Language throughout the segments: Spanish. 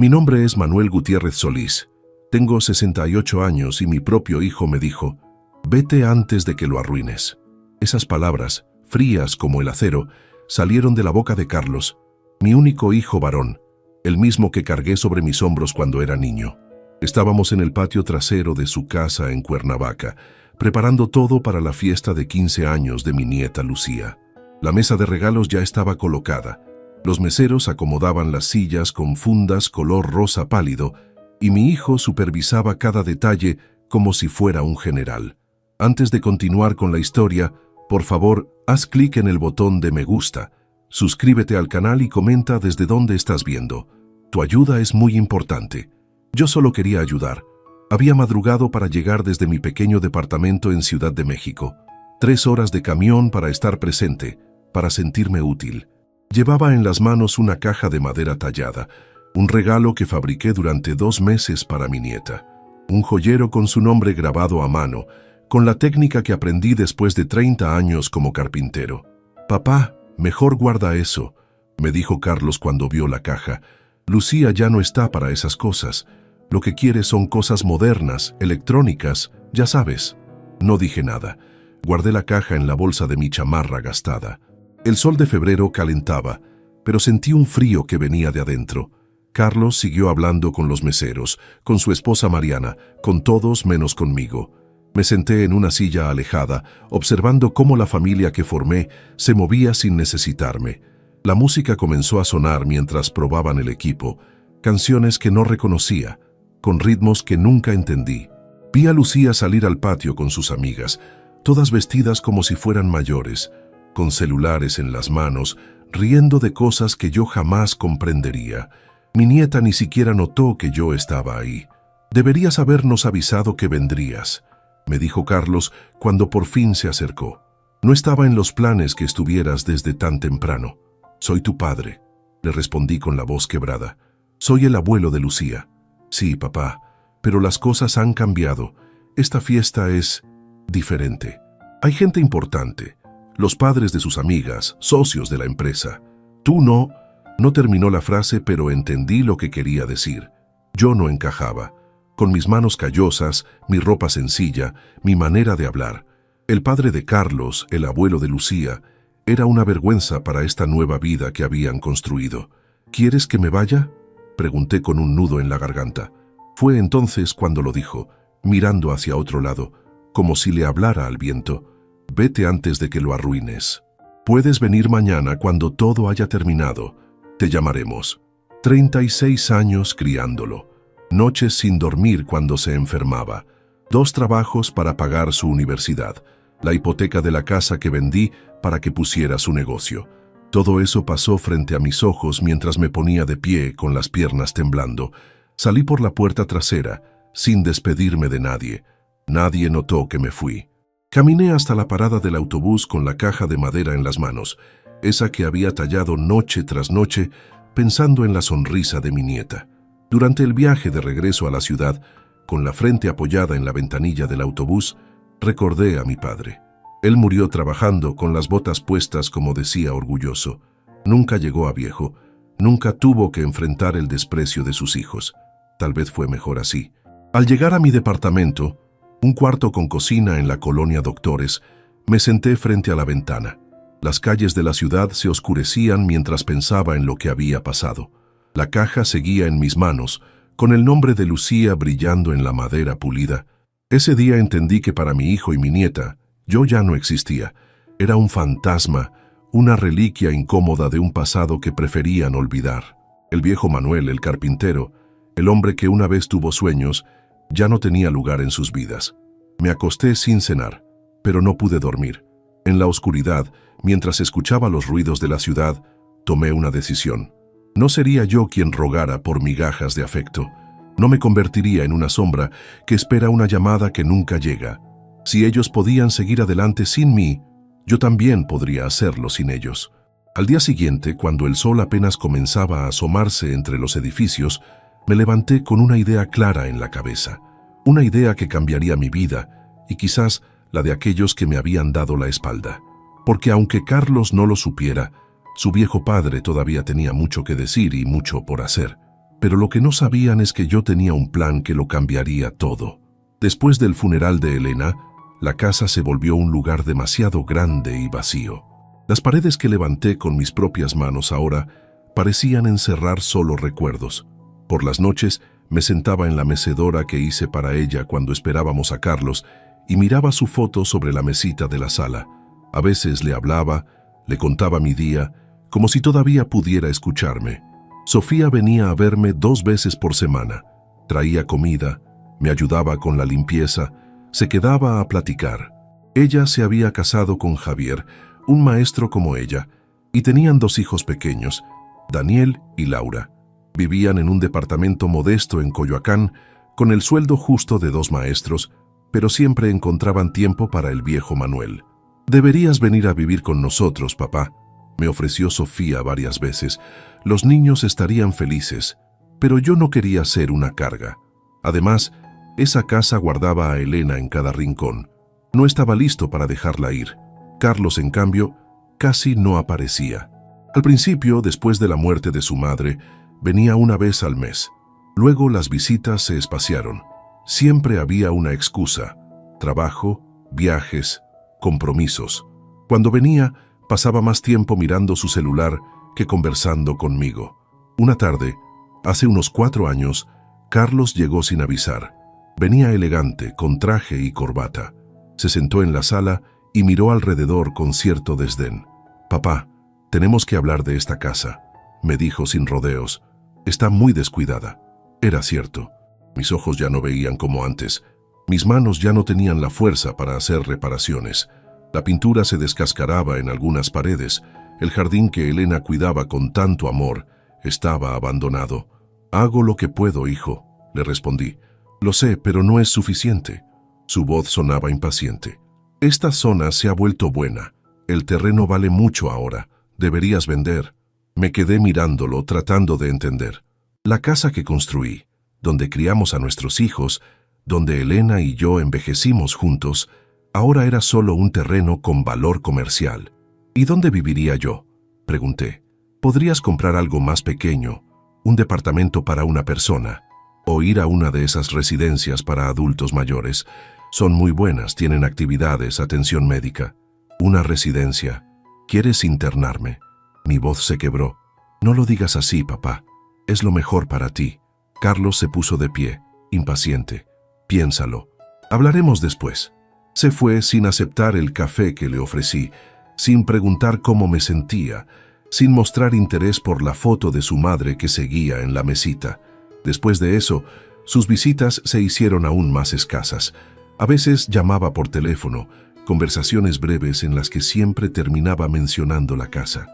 Mi nombre es Manuel Gutiérrez Solís. Tengo 68 años y mi propio hijo me dijo, vete antes de que lo arruines. Esas palabras, frías como el acero, salieron de la boca de Carlos, mi único hijo varón, el mismo que cargué sobre mis hombros cuando era niño. Estábamos en el patio trasero de su casa en Cuernavaca, preparando todo para la fiesta de 15 años de mi nieta Lucía. La mesa de regalos ya estaba colocada. Los meseros acomodaban las sillas con fundas color rosa pálido y mi hijo supervisaba cada detalle como si fuera un general. Antes de continuar con la historia, por favor, haz clic en el botón de me gusta, suscríbete al canal y comenta desde dónde estás viendo. Tu ayuda es muy importante. Yo solo quería ayudar. Había madrugado para llegar desde mi pequeño departamento en Ciudad de México. 3 horas de camión para estar presente, para sentirme útil. Llevaba en las manos una caja de madera tallada, un regalo que fabriqué durante 2 meses para mi nieta. Un joyero con su nombre grabado a mano, con la técnica que aprendí después de 30 años como carpintero. Papá, mejor guarda eso, me dijo Carlos cuando vio la caja. Lucía ya no está para esas cosas. Lo que quiere son cosas modernas, electrónicas, ya sabes. No dije nada. Guardé la caja en la bolsa de mi chamarra gastada. El sol de febrero calentaba, pero sentí un frío que venía de adentro. Carlos siguió hablando con los meseros, con su esposa Mariana, con todos menos conmigo. Me senté en una silla alejada, observando cómo la familia que formé se movía sin necesitarme. La música comenzó a sonar mientras probaban el equipo, canciones que no reconocía, con ritmos que nunca entendí. Vi a Lucía salir al patio con sus amigas, todas vestidas como si fueran mayores, con celulares en las manos, riendo de cosas que yo jamás comprendería. Mi nieta ni siquiera notó que yo estaba ahí. Deberías habernos avisado que vendrías, me dijo Carlos cuando por fin se acercó. No estaba en los planes que estuvieras desde tan temprano. Soy tu padre, le respondí con la voz quebrada. Soy el abuelo de Lucía. Sí, papá, pero las cosas han cambiado. Esta fiesta es diferente. Hay gente importante. Los padres de sus amigas, socios de la empresa. Tú no. No terminó la frase, pero entendí lo que quería decir. Yo no encajaba. Con mis manos callosas, mi ropa sencilla, mi manera de hablar. El padre de Carlos, el abuelo de Lucía, era una vergüenza para esta nueva vida que habían construido. ¿Quieres que me vaya?, pregunté con un nudo en la garganta. Fue entonces cuando lo dijo, mirando hacia otro lado, como si le hablara al viento. Vete antes de que lo arruines. Puedes venir mañana cuando todo haya terminado. Te llamaremos. 36 años criándolo. Noches sin dormir cuando se enfermaba. 2 trabajos para pagar su universidad. La hipoteca de la casa que vendí para que pusiera su negocio. Todo eso pasó frente a mis ojos mientras me ponía de pie con las piernas temblando. Salí por la puerta trasera, sin despedirme de nadie. Nadie notó que me fui. Caminé hasta la parada del autobús con la caja de madera en las manos, esa que había tallado noche tras noche, pensando en la sonrisa de mi nieta. Durante el viaje de regreso a la ciudad, con la frente apoyada en la ventanilla del autobús, recordé a mi padre. Él murió trabajando con las botas puestas, como decía orgulloso. Nunca llegó a viejo, nunca tuvo que enfrentar el desprecio de sus hijos. Tal vez fue mejor así. Al llegar a mi departamento, un cuarto con cocina en la colonia Doctores, me senté frente a la ventana. Las calles de la ciudad se oscurecían mientras pensaba en lo que había pasado. La caja seguía en mis manos, con el nombre de Lucía brillando en la madera pulida. Ese día entendí que para mi hijo y mi nieta, yo ya no existía. Era un fantasma, una reliquia incómoda de un pasado que preferían olvidar. El viejo Manuel, el carpintero, el hombre que una vez tuvo sueños, ya no tenía lugar en sus vidas. Me acosté sin cenar, pero no pude dormir. En la oscuridad, mientras escuchaba los ruidos de la ciudad, tomé una decisión. No sería yo quien rogara por migajas de afecto. No me convertiría en una sombra que espera una llamada que nunca llega. Si ellos podían seguir adelante sin mí, yo también podría hacerlo sin ellos. Al día siguiente, cuando el sol apenas comenzaba a asomarse entre los edificios, me levanté con una idea clara en la cabeza. Una idea que cambiaría mi vida y quizás la de aquellos que me habían dado la espalda. Porque aunque Carlos no lo supiera, su viejo padre todavía tenía mucho que decir y mucho por hacer. pero lo que no sabían es que yo tenía un plan que lo cambiaría todo. Después del funeral de Elena, la casa se volvió un lugar demasiado grande y vacío. Las paredes que levanté con mis propias manos ahora parecían encerrar solo recuerdos. Por las noches me sentaba en la mecedora que hice para ella cuando esperábamos a Carlos y miraba su foto sobre la mesita de la sala. A veces le hablaba, le contaba mi día, como si todavía pudiera escucharme. Sofía venía a verme 2 veces por semana. Traía comida, me ayudaba con la limpieza, se quedaba a platicar. Ella se había casado con Javier, un maestro como ella, y tenían 2 hijos pequeños, Daniel y Laura. Vivían en un departamento modesto en Coyoacán, con el sueldo justo de 2 maestros, pero siempre encontraban tiempo para el viejo Manuel. «Deberías venir a vivir con nosotros, papá», me ofreció Sofía varias veces. Los niños estarían felices, pero yo no quería ser una carga. Además, esa casa guardaba a Elena en cada rincón. No estaba listo para dejarla ir. Carlos, en cambio, casi no aparecía. Al principio, después de la muerte de su madre, venía una vez al mes. Luego las visitas se espaciaron. Siempre había una excusa: trabajo, viajes, compromisos. Cuando venía, pasaba más tiempo mirando su celular que conversando conmigo. Una tarde, hace unos 4 años, Carlos llegó sin avisar. Venía elegante, con traje y corbata. Se sentó en la sala y miró alrededor con cierto desdén. «Papá, tenemos que hablar de esta casa», me dijo sin rodeos. «Está muy descuidada». Era cierto. Mis ojos ya no veían como antes. Mis manos ya no tenían la fuerza para hacer reparaciones. La pintura se descascaraba en algunas paredes. El jardín que Elena cuidaba con tanto amor estaba abandonado. «Hago lo que puedo, hijo», le respondí. «Lo sé, pero no es suficiente». Su voz sonaba impaciente. «Esta zona se ha vuelto buena. El terreno vale mucho ahora. Deberías vender». Me quedé mirándolo, tratando de entender. La casa que construí, donde criamos a nuestros hijos, donde Elena y yo envejecimos juntos, ahora era solo un terreno con valor comercial. «¿Y dónde viviría yo?», pregunté. «Podrías comprar algo más pequeño, un departamento para una persona, o ir a una de esas residencias para adultos mayores. Son muy buenas, tienen actividades, atención médica». «¿Una residencia? ¿Quieres internarme?». Mi voz se quebró. «No lo digas así, papá. Es lo mejor para ti». Carlos se puso de pie, impaciente. «Piénsalo. Hablaremos después». Se fue sin aceptar el café que le ofrecí, sin preguntar cómo me sentía, sin mostrar interés por la foto de su madre que seguía en la mesita. Después de eso, sus visitas se hicieron aún más escasas. A veces llamaba por teléfono, conversaciones breves en las que siempre terminaba mencionando la casa.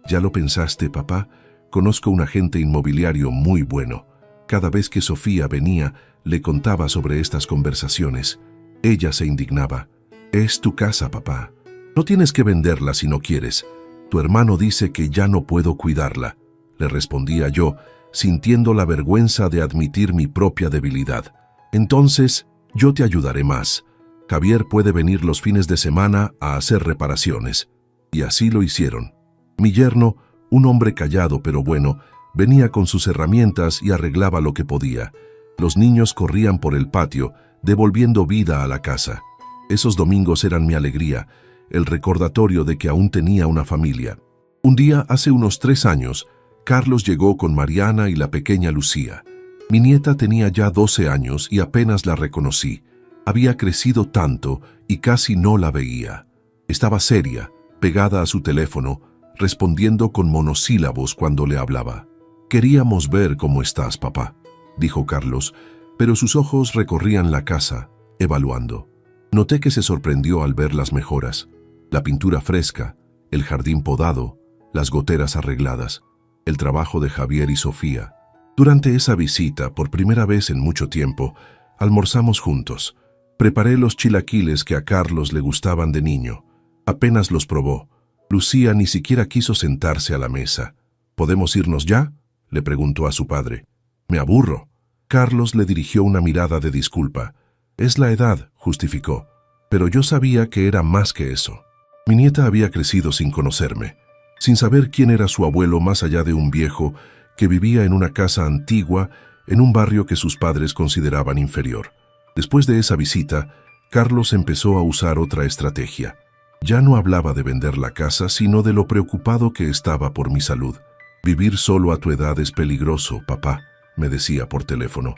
«¿Ya lo pensaste, papá? Conozco un agente inmobiliario muy bueno». Cada vez que Sofía venía, le contaba sobre estas conversaciones. Ella se indignaba. «Es tu casa, papá. No tienes que venderla si no quieres. Tu hermano dice que ya no puedo cuidarla», le respondía yo, sintiendo la vergüenza de admitir mi propia debilidad. «Entonces, yo te ayudaré más. Javier puede venir los fines de semana a hacer reparaciones». Y así lo hicieron. Mi yerno, un hombre callado pero bueno, venía con sus herramientas y arreglaba lo que podía. Los niños corrían por el patio, devolviendo vida a la casa. Esos domingos eran mi alegría, el recordatorio de que aún tenía una familia. Un día, hace unos 3 años, Carlos llegó con Mariana y la pequeña Lucía. Mi nieta tenía ya 12 años y apenas la reconocí. Había crecido tanto y casi no la veía. Estaba seria, pegada a su teléfono, respondiendo con monosílabos cuando le hablaba. «Queríamos ver cómo estás, papá», dijo Carlos, pero sus ojos recorrían la casa, evaluando. Noté que se sorprendió al ver las mejoras: la pintura fresca, el jardín podado, las goteras arregladas, el trabajo de Javier y Sofía. Durante esa visita, por primera vez en mucho tiempo, almorzamos juntos. Preparé los chilaquiles que a Carlos le gustaban de niño. Apenas los probó. Lucía ni siquiera quiso sentarse a la mesa. «¿Podemos irnos ya?», le preguntó a su padre. «Me aburro». Carlos le dirigió una mirada de disculpa. «Es la edad», justificó. Pero yo sabía que era más que eso. Mi nieta había crecido sin conocerme, sin saber quién era su abuelo más allá de un viejo que vivía en una casa antigua en un barrio que sus padres consideraban inferior. Después de esa visita, Carlos empezó a usar otra estrategia. Ya no hablaba de vender la casa, sino de lo preocupado que estaba por mi salud. Vivir solo a tu edad es peligroso, papá, me decía por teléfono.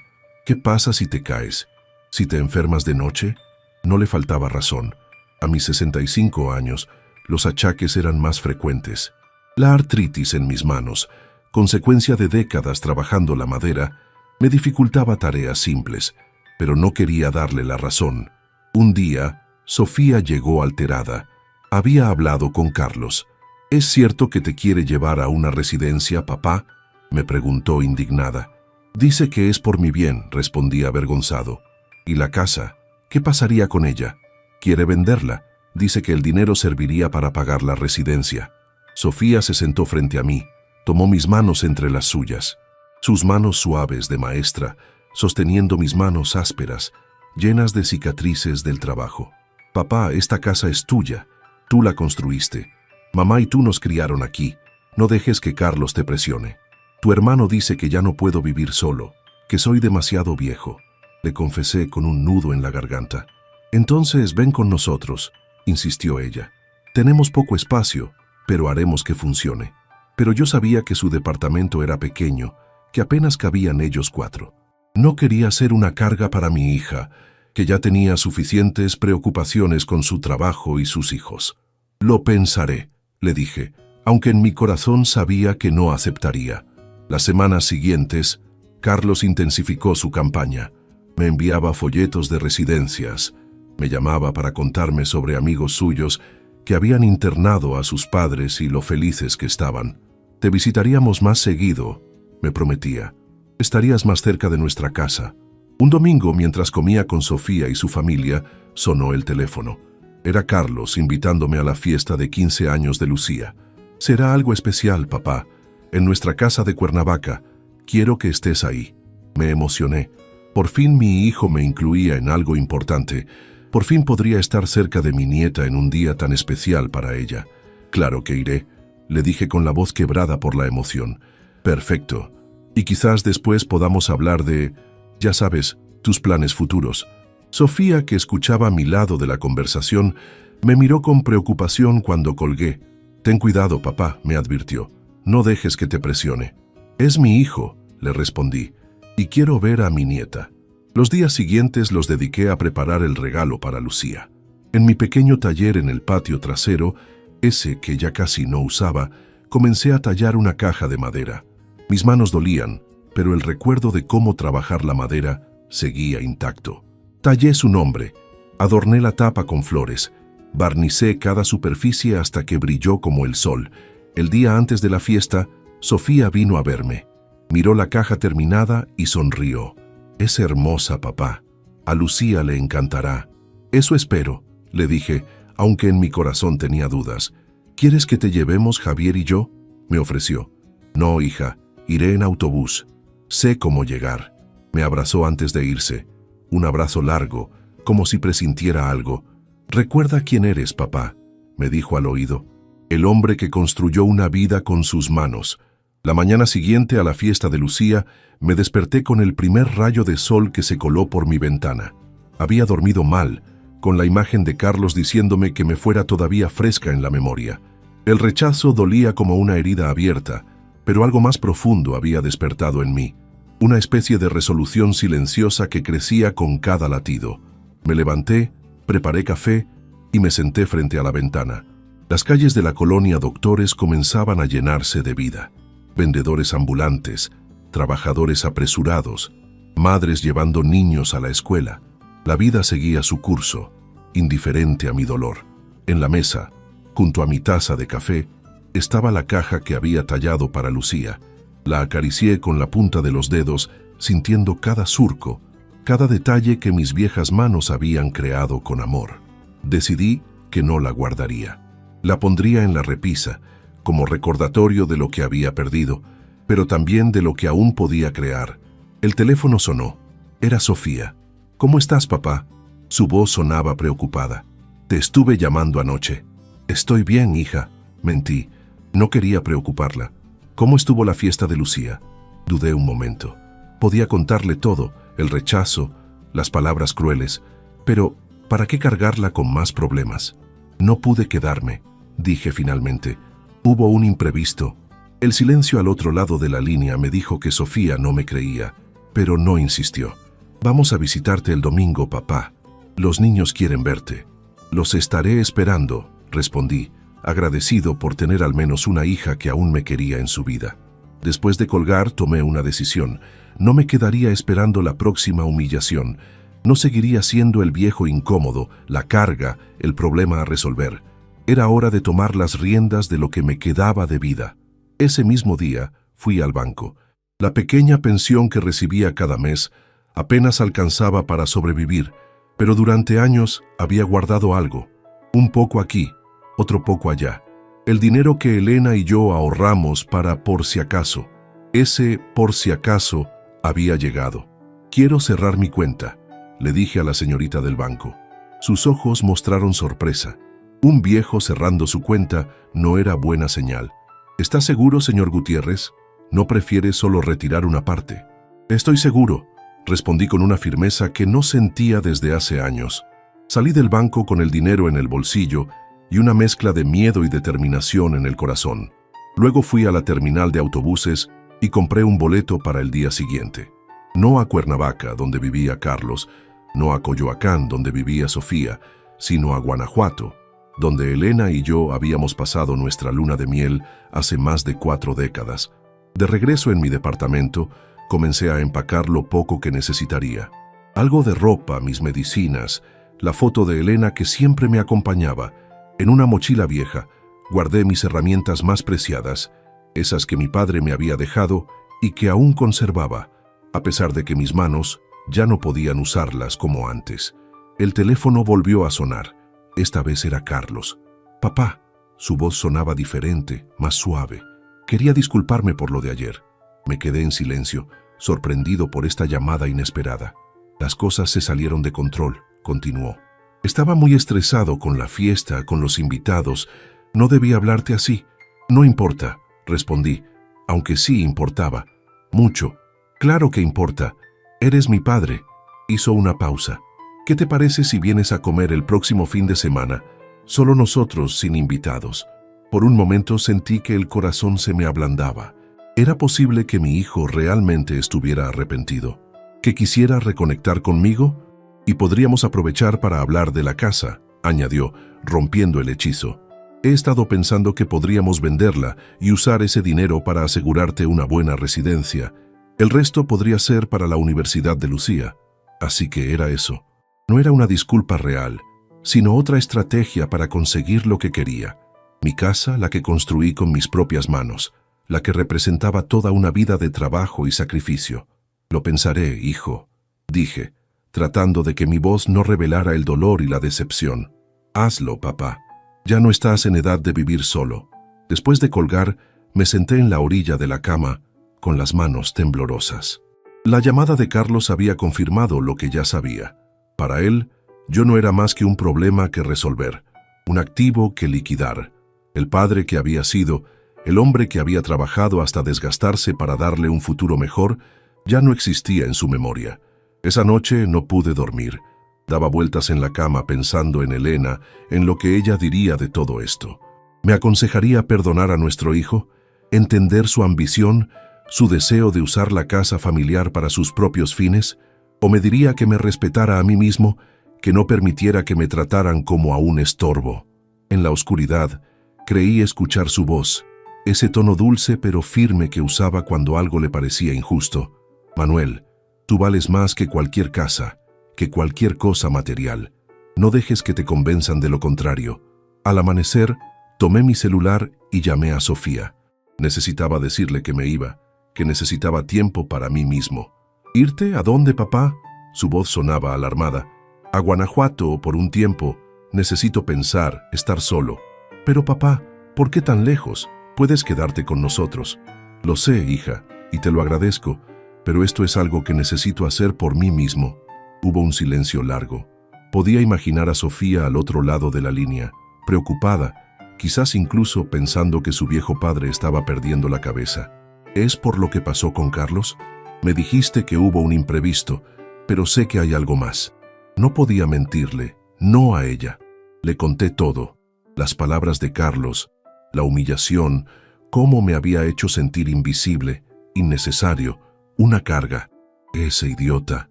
¿Qué pasa si te caes? ¿Si te enfermas de noche? No le faltaba razón. A mis 65 años, los achaques eran más frecuentes. La artritis en mis manos, consecuencia de décadas trabajando la madera, me dificultaba tareas simples, pero no quería darle la razón. Un día, Sofía llegó alterada. Había hablado con Carlos. ¿Es cierto que te quiere llevar a una residencia, papá?, me preguntó indignada. Dice que es por mi bien, respondí avergonzado. ¿Y la casa? ¿Qué pasaría con ella? Quiere venderla. Dice que el dinero serviría para pagar la residencia. Sofía se sentó frente a mí, tomó mis manos entre las suyas. Sus manos suaves de maestra, sosteniendo mis manos ásperas, llenas de cicatrices del trabajo. Papá, esta casa es tuya. Tú la construiste. Mamá y tú nos criaron aquí. No dejes que Carlos te presione. Tu hermano dice que ya no puedo vivir solo, que soy demasiado viejo. Le confesé con un nudo en la garganta. Entonces ven con nosotros, insistió ella. Tenemos poco espacio, pero haremos que funcione. Pero yo sabía que su departamento era pequeño, que apenas cabían ellos 4. No quería ser una carga para mi hija, que ya tenía suficientes preocupaciones con su trabajo y sus hijos. Lo pensaré, le dije, aunque en mi corazón sabía que no aceptaría. Las semanas siguientes, Carlos intensificó su campaña. Me enviaba folletos de residencias. Me llamaba para contarme sobre amigos suyos que habían internado a sus padres y lo felices que estaban. Te visitaríamos más seguido, me prometía. Estarías más cerca de nuestra casa. Un domingo, mientras comía con Sofía y su familia, sonó el teléfono. Era Carlos invitándome a la fiesta de 15 años de Lucía. Será algo especial, papá. En nuestra casa de Cuernavaca. Quiero que estés ahí. Me emocioné. Por fin mi hijo me incluía en algo importante. Por fin podría estar cerca de mi nieta en un día tan especial para ella. Claro que iré, le dije con la voz quebrada por la emoción. Perfecto. Y quizás después podamos hablar de, ya sabes, tus planes futuros. Sofía, que escuchaba a mi lado de la conversación, me miró con preocupación cuando colgué. Ten cuidado, papá, me advirtió. No dejes que te presione. Es mi hijo, le respondí, y quiero ver a mi nieta. Los días siguientes los dediqué a preparar el regalo para Lucía. En mi pequeño taller en el patio trasero, ese que ya casi no usaba, comencé a tallar una caja de madera. Mis manos dolían, pero el recuerdo de cómo trabajar la madera seguía intacto. Tallé su nombre, adorné la tapa con flores, barnicé cada superficie hasta que brilló como el sol. El día antes de la fiesta, Sofía vino a verme. Miró la caja terminada y sonrió. Es hermosa, papá. A Lucía le encantará. Eso espero, le dije, aunque en mi corazón tenía dudas. ¿Quieres que te llevemos, Javier y yo?, me ofreció. No, hija, iré en autobús. Sé cómo llegar. Me abrazó antes de irse. Un abrazo largo, como si presintiera algo. Recuerda quién eres, papá, me dijo al oído. El hombre que construyó una vida con sus manos. La mañana siguiente a la fiesta de Lucía, me desperté con el primer rayo de sol que se coló por mi ventana. Había dormido mal, con la imagen de Carlos diciéndome que me fuera todavía fresca en la memoria. El rechazo dolía como una herida abierta, pero algo más profundo había despertado en mí. Una especie de resolución silenciosa que crecía con cada latido. Me levanté, preparé café y me senté frente a la ventana. Las calles de la colonia Doctores comenzaban a llenarse de vida. Vendedores ambulantes, trabajadores apresurados, madres llevando niños a la escuela. La vida seguía su curso, indiferente a mi dolor. En la mesa, junto a mi taza de café, estaba la caja que había tallado para Lucía. La acaricié con la punta de los dedos, sintiendo cada surco, cada detalle que mis viejas manos habían creado con amor. Decidí que no la guardaría. La pondría en la repisa, como recordatorio de lo que había perdido, pero también de lo que aún podía crear. El teléfono sonó. Era Sofía. ¿Cómo estás, papá? Su voz sonaba preocupada. Te estuve llamando anoche. Estoy bien, hija. Mentí. No quería preocuparla. ¿Cómo estuvo la fiesta de Lucía? Dudé un momento. Podía contarle todo, el rechazo, las palabras crueles, pero ¿para qué cargarla con más problemas? No pude quedarme, dije finalmente. Hubo un imprevisto. El silencio al otro lado de la línea me dijo que Sofía no me creía, pero no insistió. Vamos a visitarte el domingo, papá. Los niños quieren verte. Los estaré esperando, respondí, agradecido por tener al menos una hija que aún me quería en su vida. Después de colgar, tomé una decisión. No me quedaría esperando la próxima humillación. No seguiría siendo el viejo incómodo, la carga, el problema a resolver. Era hora de tomar las riendas de lo que me quedaba de vida. Ese mismo día fui al banco. La pequeña pensión que recibía cada mes apenas alcanzaba para sobrevivir, pero durante años había guardado algo. Un poco aquí, otro poco allá. El dinero que Elena y yo ahorramos para por si acaso. Ese por si acaso había llegado. Quiero cerrar mi cuenta, le dije a la señorita del banco. Sus ojos mostraron sorpresa. Un viejo cerrando su cuenta no era buena señal. ¿Está seguro, señor Gutiérrez? ¿No prefiere solo retirar una parte? Estoy seguro, respondí con una firmeza que no sentía desde hace años. Salí del banco con el dinero en el bolsillo y una mezcla de miedo y determinación en el corazón. Luego fui a la terminal de autobuses y compré un boleto para el día siguiente. No a Cuernavaca, donde vivía Carlos, no a Coyoacán, donde vivía Sofía, sino a Guanajuato, donde Elena y yo habíamos pasado nuestra luna de miel hace más de 4 décadas. De regreso en mi departamento, comencé a empacar lo poco que necesitaría. Algo de ropa, mis medicinas, la foto de Elena que siempre me acompañaba. En una mochila vieja, guardé mis herramientas más preciadas, esas que mi padre me había dejado y que aún conservaba, a pesar de que mis manos ya no podían usarlas como antes. El teléfono volvió a sonar. Esta vez era Carlos. «Papá». Su voz sonaba diferente, más suave. Quería disculparme por lo de ayer. Me quedé en silencio, sorprendido por esta llamada inesperada. Las cosas se salieron de control, continuó. Estaba muy estresado con la fiesta, con los invitados. No debía hablarte así. No importa, respondí, aunque sí importaba. Mucho. Claro que importa. Eres mi padre. Hizo una pausa. ¿Qué te parece si vienes a comer el próximo fin de semana? Solo nosotros, sin invitados. Por un momento sentí que el corazón se me ablandaba. Era posible que mi hijo realmente estuviera arrepentido, que quisiera reconectar conmigo, y podríamos aprovechar para hablar de la casa, añadió, rompiendo el hechizo. He estado pensando que podríamos venderla y usar ese dinero para asegurarte una buena residencia. El resto podría ser para la Universidad de Lucía. Así que era eso. No era una disculpa real, sino otra estrategia para conseguir lo que quería. Mi casa, la que construí con mis propias manos, la que representaba toda una vida de trabajo y sacrificio. Lo pensaré, hijo, dije, tratando de que mi voz no revelara el dolor y la decepción. Hazlo, papá. Ya no estás en edad de vivir solo. Después de colgar, me senté en la orilla de la cama, con las manos temblorosas. La llamada de Carlos había confirmado lo que ya sabía. Para él, yo no era más que un problema que resolver, un activo que liquidar. El padre que había sido, el hombre que había trabajado hasta desgastarse para darle un futuro mejor, ya no existía en su memoria. Esa noche no pude dormir. Daba vueltas en la cama pensando en Elena, en lo que ella diría de todo esto. ¿Me aconsejaría perdonar a nuestro hijo? ¿Entender su ambición, su deseo de usar la casa familiar para sus propios fines? ¿O me diría que me respetara a mí mismo, que no permitiera que me trataran como a un estorbo? En la oscuridad, creí escuchar su voz, ese tono dulce pero firme que usaba cuando algo le parecía injusto. Manuel, tú vales más que cualquier casa, que cualquier cosa material. No dejes que te convenzan de lo contrario. Al amanecer, tomé mi celular y llamé a Sofía. Necesitaba decirle que me iba, que necesitaba tiempo para mí mismo. ¿Irte? ¿A dónde, papá? Su voz sonaba alarmada. A Guanajuato por un tiempo. Necesito pensar, estar solo. Pero papá, ¿por qué tan lejos? Puedes quedarte con nosotros. Lo sé, hija, y te lo agradezco, pero esto es algo que necesito hacer por mí mismo. Hubo un silencio largo. Podía imaginar a Sofía al otro lado de la línea, preocupada, quizás incluso pensando que su viejo padre estaba perdiendo la cabeza. ¿Es por lo que pasó con Carlos? Me dijiste que hubo un imprevisto, pero sé que hay algo más. No podía mentirle, no a ella. Le conté todo, las palabras de Carlos, la humillación, cómo me había hecho sentir invisible, innecesario, una carga. Ese idiota,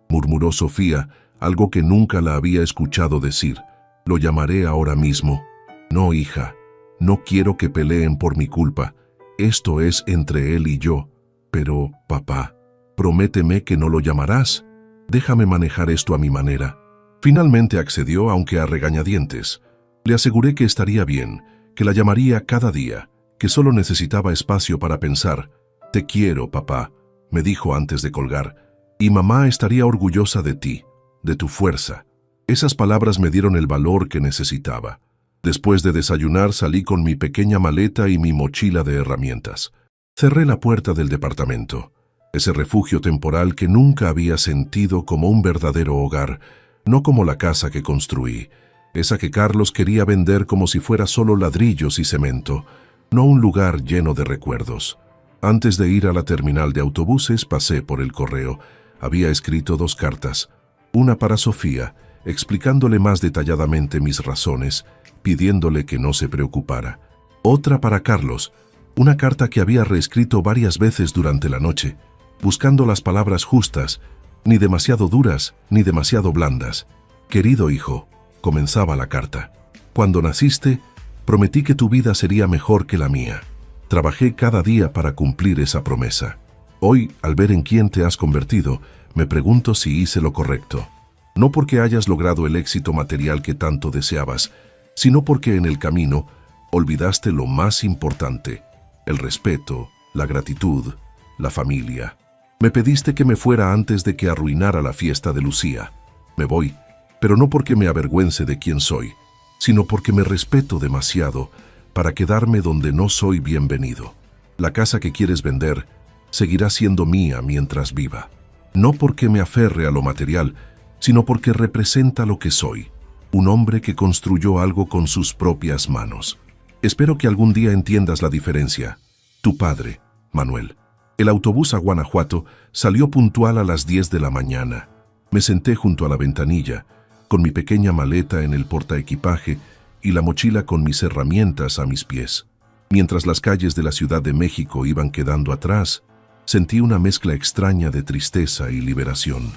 murmuró Sofía, algo que nunca la había escuchado decir. Lo llamaré ahora mismo. No, hija, no quiero que peleen por mi culpa. Esto es entre él y yo. Pero, papá, prométeme que no lo llamarás. Déjame manejar esto a mi manera. Finalmente accedió, aunque a regañadientes. Le aseguré que estaría bien, que la llamaría cada día, que solo necesitaba espacio para pensar. Te quiero, papá, me dijo antes de colgar, y mamá estaría orgullosa de ti, de tu fuerza. Esas palabras me dieron el valor que necesitaba. Después de desayunar salí con mi pequeña maleta y mi mochila de herramientas. Cerré la puerta del departamento, ese refugio temporal que nunca había sentido como un verdadero hogar, no como la casa que construí, esa que Carlos quería vender como si fuera solo ladrillos y cemento, no un lugar lleno de recuerdos. Antes de ir a la terminal de autobuses pasé por el correo. Había escrito 2 cartas, una para Sofía, explicándole más detalladamente mis razones, pidiéndole que no se preocupara. Otra para Carlos, una carta que había reescrito varias veces durante la noche, buscando las palabras justas, ni demasiado duras ni demasiado blandas. Querido hijo, comenzaba la carta, cuando naciste, prometí que tu vida sería mejor que la mía. Trabajé cada día para cumplir esa promesa. Hoy, al ver en quién te has convertido, me pregunto si hice lo correcto. No porque hayas logrado el éxito material que tanto deseabas, sino porque en el camino olvidaste lo más importante, el respeto, la gratitud, la familia. Me pediste que me fuera antes de que arruinara la fiesta de Lucía. Me voy, pero no porque me avergüence de quién soy, sino porque me respeto demasiado para quedarme donde no soy bienvenido. La casa que quieres vender seguirá siendo mía mientras viva. No porque me aferre a lo material, sino porque representa lo que soy, un hombre que construyó algo con sus propias manos. Espero que algún día entiendas la diferencia. Tu padre, Manuel. El autobús a Guanajuato salió puntual a las 10 de la mañana. Me senté junto a la ventanilla, con mi pequeña maleta en el portaequipaje y la mochila con mis herramientas a mis pies. Mientras las calles de la Ciudad de México iban quedando atrás, sentí una mezcla extraña de tristeza y liberación.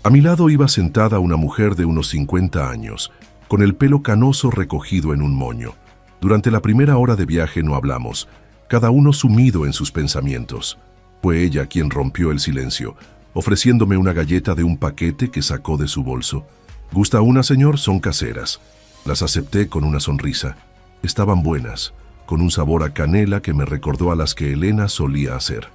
A mi lado iba sentada una mujer de unos 50 años, con el pelo canoso recogido en un moño. Durante la primera hora de viaje no hablamos, cada uno sumido en sus pensamientos. Fue ella quien rompió el silencio, ofreciéndome una galleta de un paquete que sacó de su bolso. ¿Gusta una, señor? Son caseras. Las acepté con una sonrisa. Estaban buenas, con un sabor a canela que me recordó a las que Elena solía hacer.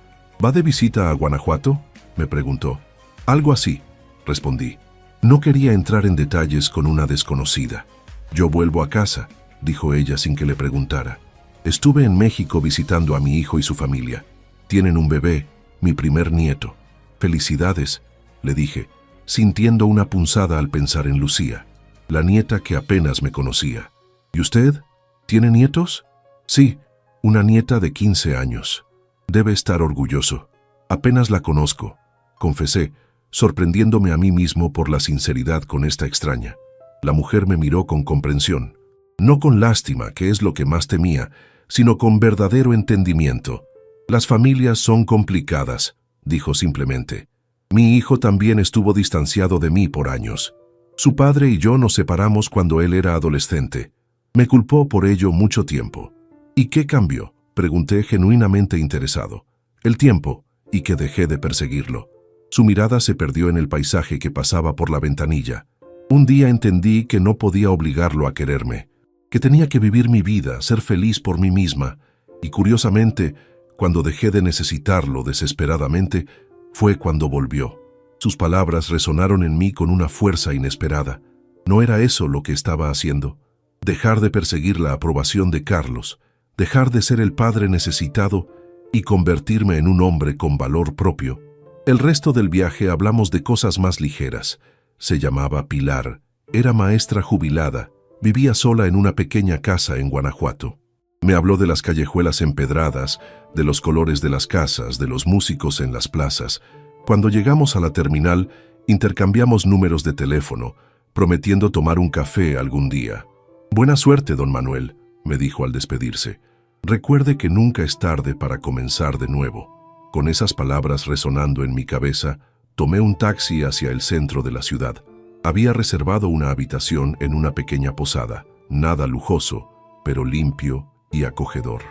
¿Va de visita a Guanajuato?, me preguntó. Algo así, respondí. No quería entrar en detalles con una desconocida. Yo vuelvo a casa, dijo ella sin que le preguntara. Estuve en México visitando a mi hijo y su familia. Tienen un bebé, mi primer nieto. Felicidades, le dije, sintiendo una punzada al pensar en Lucía, la nieta que apenas me conocía. ¿Y usted? ¿Tiene nietos? Sí, una nieta de 15 años. Debe estar orgulloso. Apenas la conozco, confesé, sorprendiéndome a mí mismo por la sinceridad con esta extraña. La mujer me miró con comprensión, no con lástima, que es lo que más temía, sino con verdadero entendimiento. Las familias son complicadas, dijo simplemente. Mi hijo también estuvo distanciado de mí por años. Su padre y yo nos separamos cuando él era adolescente. Me culpó por ello mucho tiempo. ¿Y qué cambió?, pregunté genuinamente interesado. El tiempo, y que dejé de perseguirlo. Su mirada se perdió en el paisaje que pasaba por la ventanilla. Un día entendí que no podía obligarlo a quererme, que tenía que vivir mi vida, ser feliz por mí misma, y curiosamente, cuando dejé de necesitarlo desesperadamente, fue cuando volvió. Sus palabras resonaron en mí con una fuerza inesperada. ¿No era eso lo que estaba haciendo? Dejar de perseguir la aprobación de Carlos, dejar de ser el padre necesitado y convertirme en un hombre con valor propio. El resto del viaje hablamos de cosas más ligeras. Se llamaba Pilar, era maestra jubilada, vivía sola en una pequeña casa en Guanajuato. Me habló de las callejuelas empedradas, de los colores de las casas, de los músicos en las plazas. Cuando llegamos a la terminal, intercambiamos números de teléfono, prometiendo tomar un café algún día. «Buena suerte, don Manuel», me dijo al despedirse. «Recuerde que nunca es tarde para comenzar de nuevo». Con esas palabras resonando en mi cabeza, tomé un taxi hacia el centro de la ciudad. Había reservado una habitación en una pequeña posada, nada lujoso, pero limpio y acogedor.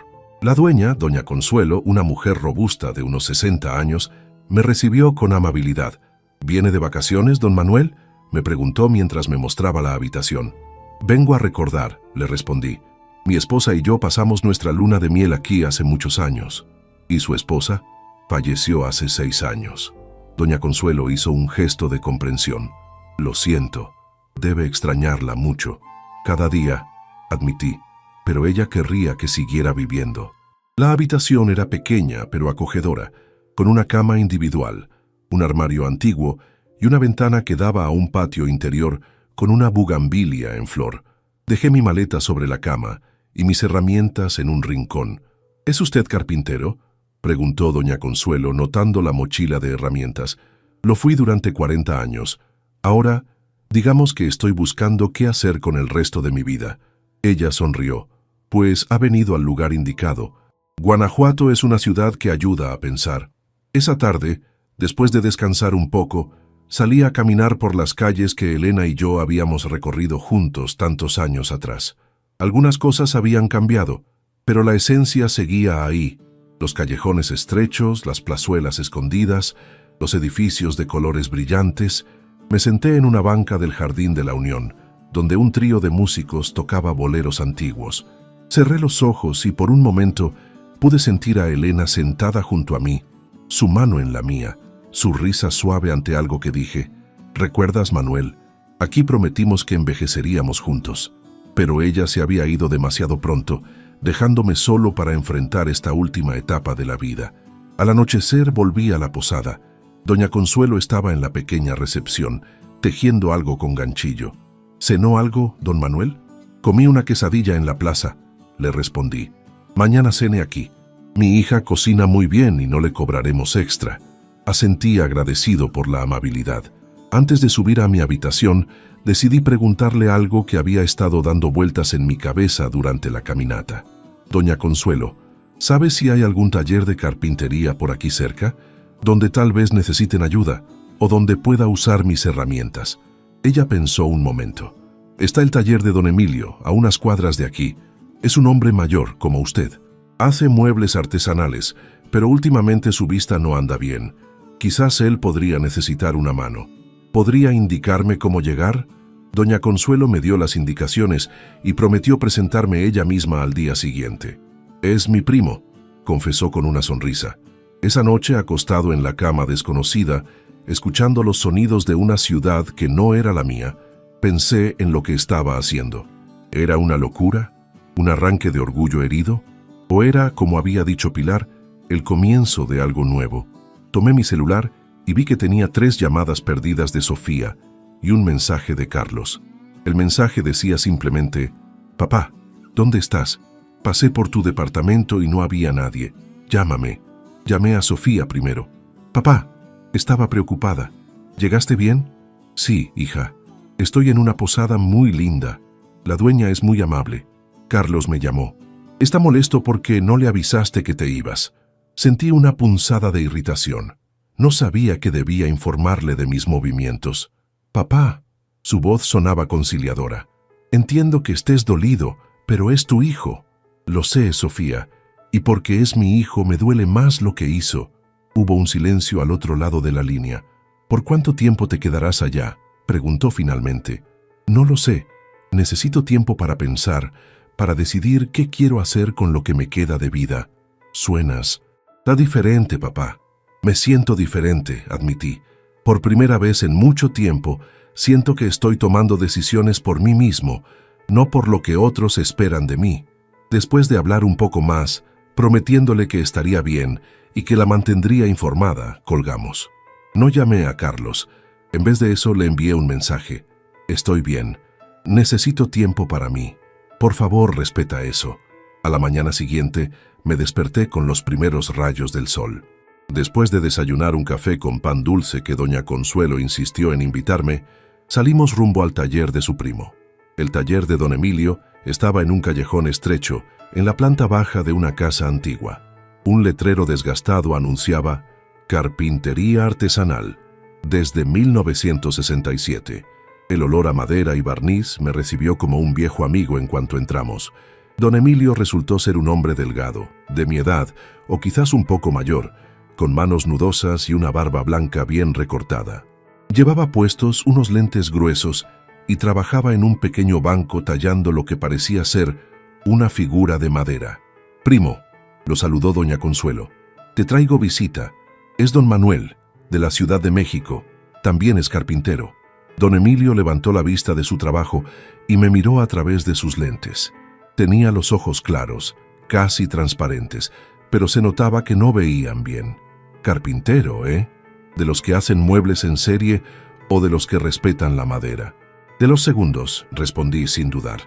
La dueña, doña Consuelo, una mujer robusta de unos 60 años, me recibió con amabilidad. «¿Viene de vacaciones, don Manuel?», me preguntó mientras me mostraba la habitación. «Vengo a recordar», le respondí. «Mi esposa y yo pasamos nuestra luna de miel aquí hace muchos años». «¿Y su esposa?». «Falleció hace 6 años». Doña Consuelo hizo un gesto de comprensión. «Lo siento, debe extrañarla mucho». «Cada día», admití, pero ella querría que siguiera viviendo. La habitación era pequeña pero acogedora, con una cama individual, un armario antiguo y una ventana que daba a un patio interior con una bugambilia en flor. Dejé mi maleta sobre la cama y mis herramientas en un rincón. «¿Es usted carpintero?», preguntó doña Consuelo, notando la mochila de herramientas. «Lo fui durante 40 años. Ahora, digamos que estoy buscando qué hacer con el resto de mi vida». Ella sonrió. «Pues ha venido al lugar indicado. Guanajuato es una ciudad que ayuda a pensar». Esa tarde, después de descansar un poco, salí a caminar por las calles que Elena y yo habíamos recorrido juntos tantos años atrás. Algunas cosas habían cambiado, pero la esencia seguía ahí. Los callejones estrechos, las plazuelas escondidas, los edificios de colores brillantes. Me senté en una banca del Jardín de la Unión, donde un trío de músicos tocaba boleros antiguos. Cerré los ojos y por un momento pude sentir a Elena sentada junto a mí, su mano en la mía, su risa suave ante algo que dije. «¿Recuerdas, Manuel? Aquí prometimos que envejeceríamos juntos». Pero ella se había ido demasiado pronto, dejándome solo para enfrentar esta última etapa de la vida. Al anochecer volví a la posada. Doña Consuelo estaba en la pequeña recepción, tejiendo algo con ganchillo. «¿Cenó algo, don Manuel?» «Comí una quesadilla en la plaza», le respondí. «Mañana cene aquí. Mi hija cocina muy bien y no le cobraremos extra». Asentí agradecido por la amabilidad. Antes de subir a mi habitación, decidí preguntarle algo que había estado dando vueltas en mi cabeza durante la caminata. «Doña Consuelo, ¿sabe si hay algún taller de carpintería por aquí cerca, donde tal vez necesiten ayuda, o donde pueda usar mis herramientas?» Ella pensó un momento. «Está el taller de don Emilio, a unas cuadras de aquí. Es un hombre mayor, como usted. Hace muebles artesanales, pero últimamente su vista no anda bien. Quizás él podría necesitar una mano. ¿Podría indicarme cómo llegar?» Doña Consuelo me dio las indicaciones y prometió presentarme ella misma al día siguiente. «Es mi primo», confesó con una sonrisa. Esa noche, acostado en la cama desconocida, escuchando los sonidos de una ciudad que no era la mía, pensé en lo que estaba haciendo. ¿Era una locura? ¿Un arranque de orgullo herido? ¿O era, como había dicho Pilar, el comienzo de algo nuevo? Tomé mi celular y vi que tenía 3 llamadas perdidas de Sofía y un mensaje de Carlos. El mensaje decía simplemente: «Papá, ¿dónde estás? Pasé por tu departamento y no había nadie. Llámame». Llamé a Sofía primero. «Papá», estaba preocupada. «¿Llegaste bien?» «Sí, hija. Estoy en una posada muy linda. La dueña es muy amable». Carlos me llamó. «Está molesto porque no le avisaste que te ibas». Sentí una punzada de irritación. No sabía que debía informarle de mis movimientos. «Papá», su voz sonaba conciliadora. «Entiendo que estés dolido, pero es tu hijo». «Lo sé, Sofía, y porque es mi hijo me duele más lo que hizo». Hubo un silencio al otro lado de la línea. «¿Por cuánto tiempo te quedarás allá?», preguntó finalmente. «No lo sé. Necesito tiempo para pensar, para decidir qué quiero hacer con lo que me queda de vida». «Suenas. Está diferente, papá». «Me siento diferente», admití. «Por primera vez en mucho tiempo, siento que estoy tomando decisiones por mí mismo, no por lo que otros esperan de mí». Después de hablar un poco más, prometiéndole que estaría bien y que la mantendría informada, colgamos. No llamé a Carlos. En vez de eso le envié un mensaje. «Estoy bien. Necesito tiempo para mí. Por favor, respeta eso». A la mañana siguiente, me desperté con los primeros rayos del sol. Después de desayunar un café con pan dulce que doña Consuelo insistió en invitarme, salimos rumbo al taller de su primo. El taller de don Emilio estaba en un callejón estrecho, en la planta baja de una casa antigua. Un letrero desgastado anunciaba «Carpintería artesanal, desde 1967». El olor a madera y barniz me recibió como un viejo amigo en cuanto entramos. Don Emilio resultó ser un hombre delgado, de mi edad, o quizás un poco mayor, con manos nudosas y una barba blanca bien recortada. Llevaba puestos unos lentes gruesos y trabajaba en un pequeño banco tallando lo que parecía ser una figura de madera. «Primo», lo saludó doña Consuelo, «te traigo visita. Es don Manuel, de la Ciudad de México. También es carpintero». Don Emilio levantó la vista de su trabajo y me miró a través de sus lentes. Tenía los ojos claros, casi transparentes, pero se notaba que no veían bien. «Carpintero, ¿eh? ¿De los que hacen muebles en serie o de los que respetan la madera?» «De los segundos», respondí sin dudar.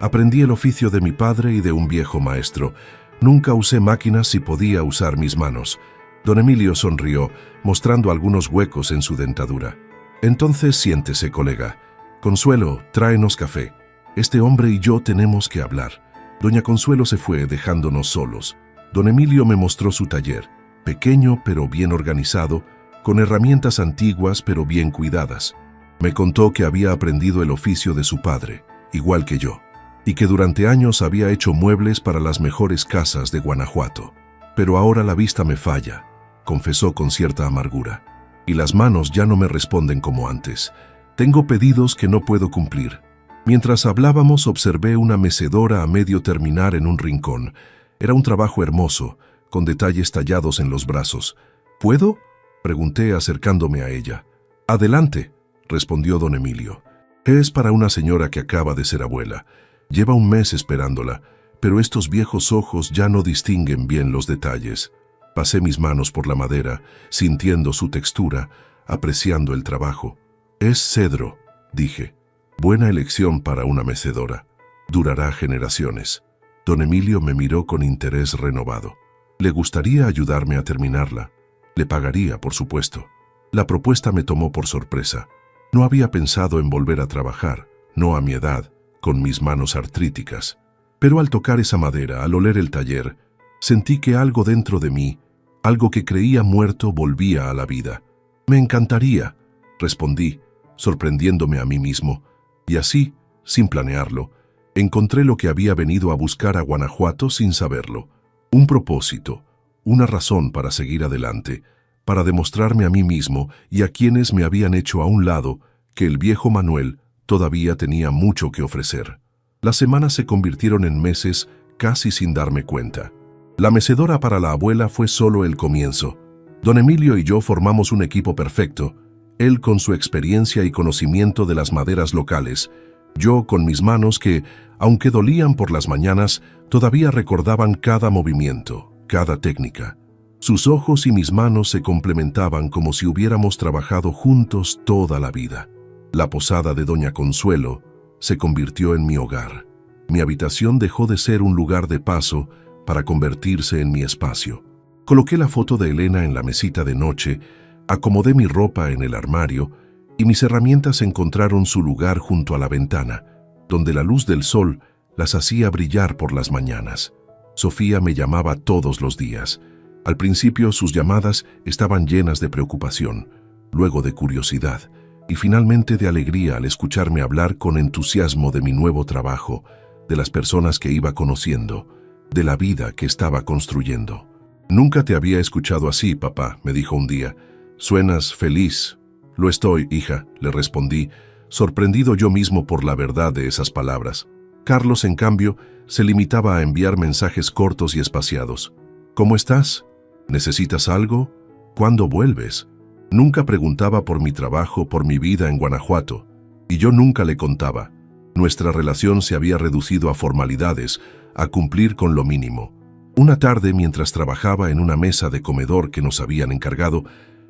«Aprendí el oficio de mi padre y de un viejo maestro. Nunca usé máquinas y podía usar mis manos». Don Emilio sonrió, mostrando algunos huecos en su dentadura. «Entonces siéntese, colega. Consuelo, tráenos café. Este hombre y yo tenemos que hablar». Doña Consuelo se fue, dejándonos solos. Don Emilio me mostró su taller, pequeño pero bien organizado, con herramientas antiguas pero bien cuidadas. Me contó que había aprendido el oficio de su padre, igual que yo, y que durante años había hecho muebles para las mejores casas de Guanajuato. «Pero ahora la vista me falla», confesó con cierta amargura. «Y las manos ya no me responden como antes. Tengo pedidos que no puedo cumplir». Mientras hablábamos observé una mecedora a medio terminar en un rincón. Era un trabajo hermoso, con detalles tallados en los brazos. «¿Puedo?», pregunté acercándome a ella. «Adelante», respondió don Emilio. «Es para una señora que acaba de ser abuela. Lleva un mes esperándola, pero estos viejos ojos ya no distinguen bien los detalles». Pasé mis manos por la madera, sintiendo su textura, apreciando el trabajo. «Es cedro», dije. «Buena elección para una mecedora. Durará generaciones». Don Emilio me miró con interés renovado. «¿Le gustaría ayudarme a terminarla?». Le pagaría, por supuesto. La propuesta me tomó por sorpresa. No había pensado en volver a trabajar, no a mi edad, con mis manos artríticas. Pero al tocar esa madera, al oler el taller, sentí que algo dentro de mí, algo que creía muerto, volvía a la vida. «Me encantaría», respondí, sorprendiéndome a mí mismo. Y así, sin planearlo, encontré lo que había venido a buscar a Guanajuato sin saberlo. Un propósito, una razón para seguir adelante, para demostrarme a mí mismo y a quienes me habían hecho a un lado que el viejo Manuel todavía tenía mucho que ofrecer. Las semanas se convirtieron en meses casi sin darme cuenta. La mecedora para la abuela fue solo el comienzo. Don Emilio y yo formamos un equipo perfecto, él con su experiencia y conocimiento de las maderas locales, yo con mis manos que, aunque dolían por las mañanas, todavía recordaban cada movimiento, cada técnica. Sus ojos y mis manos se complementaban como si hubiéramos trabajado juntos toda la vida. La posada de doña Consuelo se convirtió en mi hogar. Mi habitación dejó de ser un lugar de paso para convertirse en mi espacio. Coloqué la foto de Elena en la mesita de noche, acomodé mi ropa en el armario y mis herramientas encontraron su lugar junto a la ventana, donde la luz del sol las hacía brillar por las mañanas. Sofía me llamaba todos los días. Al principio sus llamadas estaban llenas de preocupación, luego de curiosidad y finalmente de alegría al escucharme hablar con entusiasmo de mi nuevo trabajo, de las personas que iba conociendo, de la vida que estaba construyendo. «Nunca te había escuchado así, papá», me dijo un día. «Suenas feliz». «Lo estoy, hija», le respondí, sorprendido yo mismo por la verdad de esas palabras. Carlos, en cambio, se limitaba a enviar mensajes cortos y espaciados. «¿Cómo estás? ¿Necesitas algo? ¿Cuándo vuelves?». Nunca preguntaba por mi trabajo, por mi vida en Guanajuato, y yo nunca le contaba. Nuestra relación se había reducido a formalidades, a cumplir con lo mínimo. Una tarde, mientras trabajaba en una mesa de comedor que nos habían encargado,